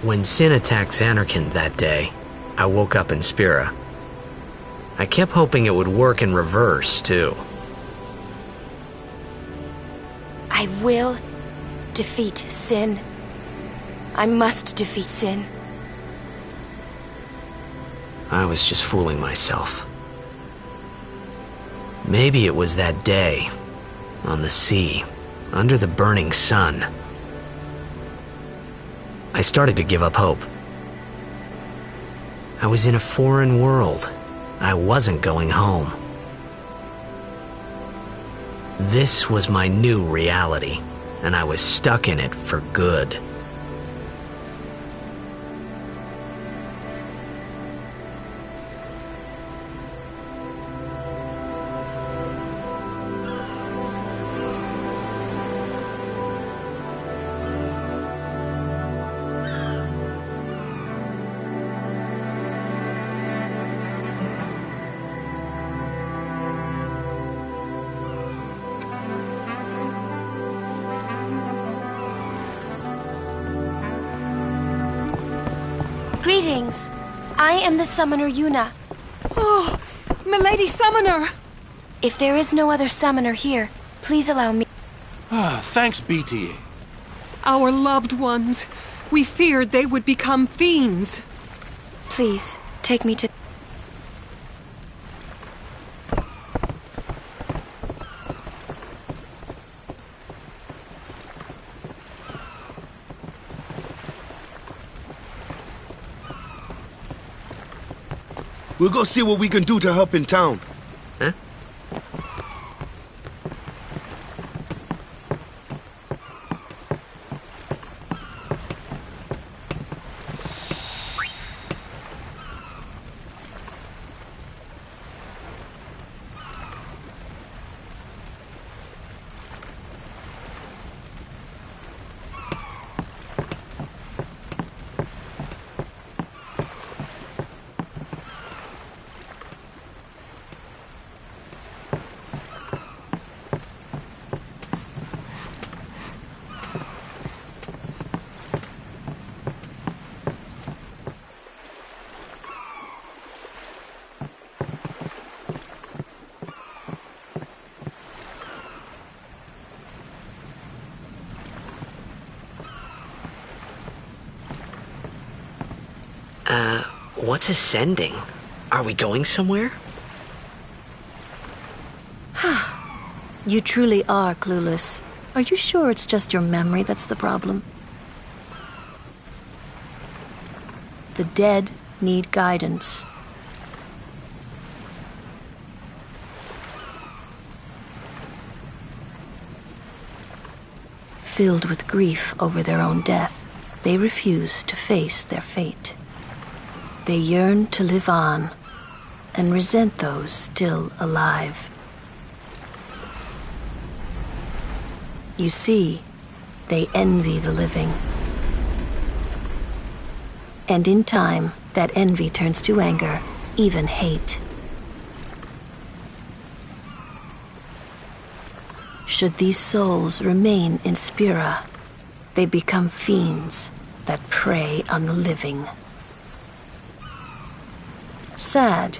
When Sin attacked Xanarkand that day, I woke up in Spira. I kept hoping it would work in reverse, too. I will defeat Sin. I must defeat Sin. I was just fooling myself. Maybe it was that day, on the sea, under the burning sun. I started to give up hope. I was in a foreign world. I wasn't going home. This was my new reality, and I was stuck in it for good. Greetings. I am the summoner Yuna. Oh, milady summoner! If there is no other summoner here, please allow me. Thanks, BT. Our loved ones. We feared they would become fiends. Please, take me to... We'll go see what we can do to help in town. Huh? What's ascending? Are we going somewhere? You truly are clueless. Are you sure it's just your memory that's the problem? The dead need guidance. Filled with grief over their own death, they refuse to face their fate. They yearn to live on and resent those still alive. You see, they envy the living. And in time, that envy turns to anger, even hate. Should these souls remain in Spira, they become fiends that prey on the living. Sad,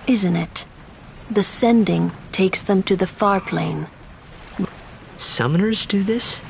isn't it? The sending takes them to the far plane. Summoners do this?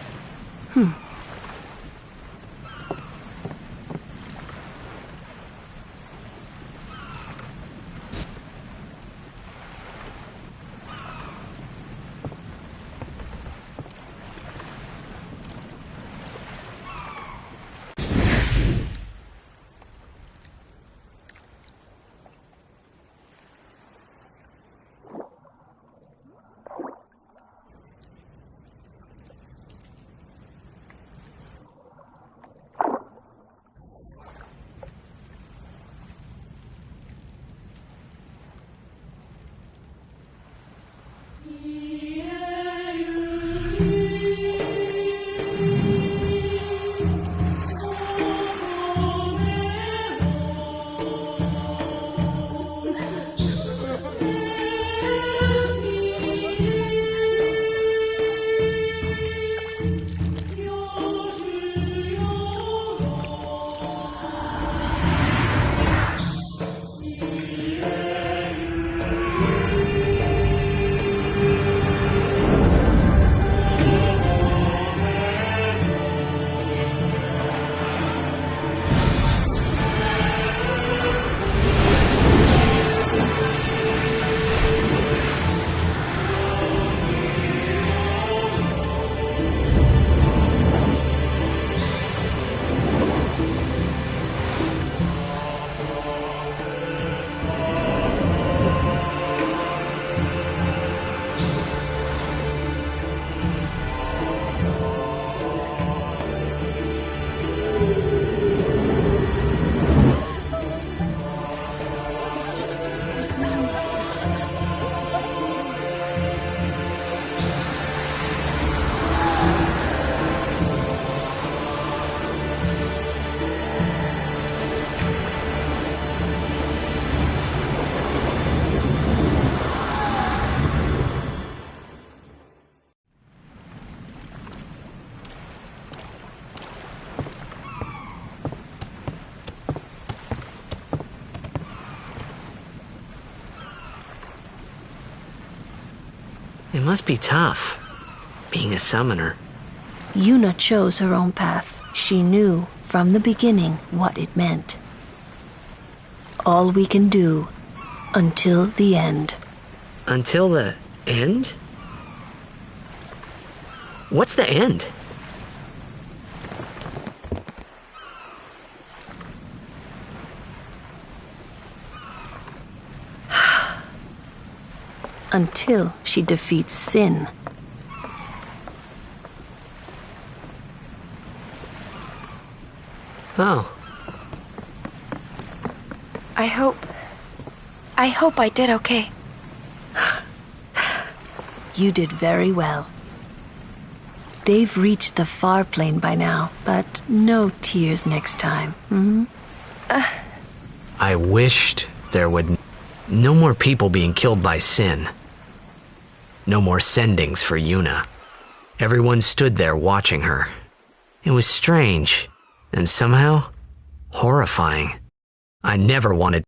It must be tough, being a summoner. Yuna chose her own path. She knew from the beginning what it meant. All we can do until the end. Until the end? What's the end? Until she defeats sin. Oh. I hope I did okay. You did very well. They've reached the far plane by now, but no tears next time. I wished there would no more people being killed by sin. No more sendings for Yuna. Everyone stood there watching her. It was strange, and somehow horrifying. I never wanted.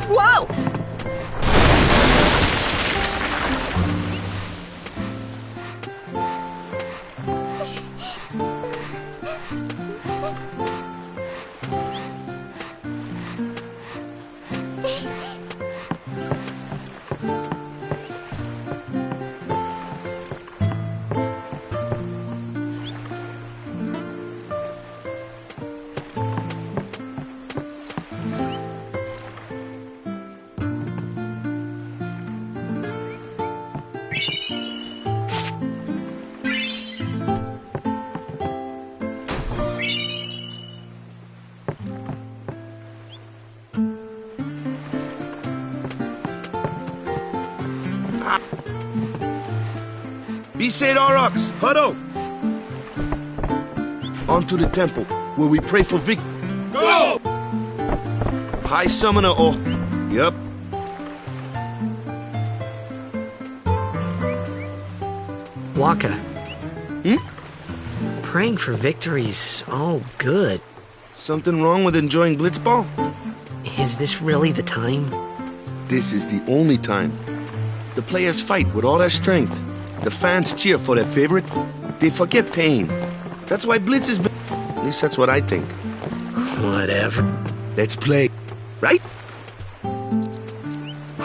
Whoa! Saint Aurochs, huddle! On to the temple, where we pray for victory. Go! High Summoner, oh... Yep. Waka. Praying for victories, oh good. Something wrong with enjoying Blitzball? Is this really the time? This is the only time. The players fight with all their strength. The fans cheer for their favorite. They forget pain. That's why Blitz is... At least that's what I think. Whatever. Let's play. Right?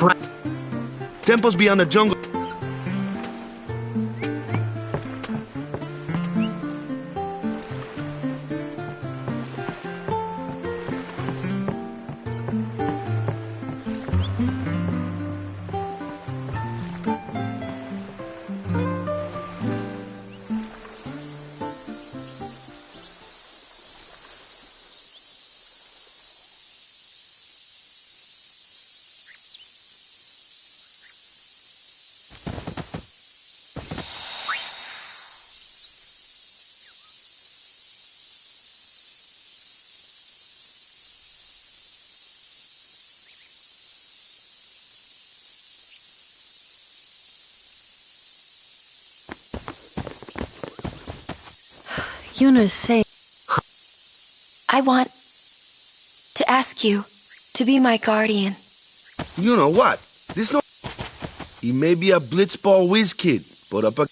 Right. Temples beyond the jungle. Yuna's saying... I want to ask you to be my guardian. You know what? This no... He may be a Blitzball whiz kid, but up a...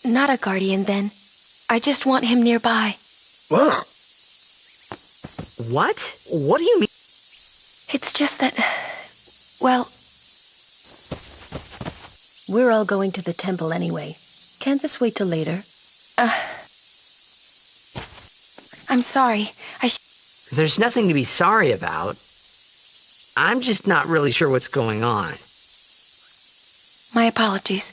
Not a guardian, then. I just want him nearby. What? What? What do you mean? It's just that Well, we're all going to the temple anyway. Can't this wait till later? I'm sorry. There's nothing to be sorry about. I'm just not really sure what's going on. My apologies.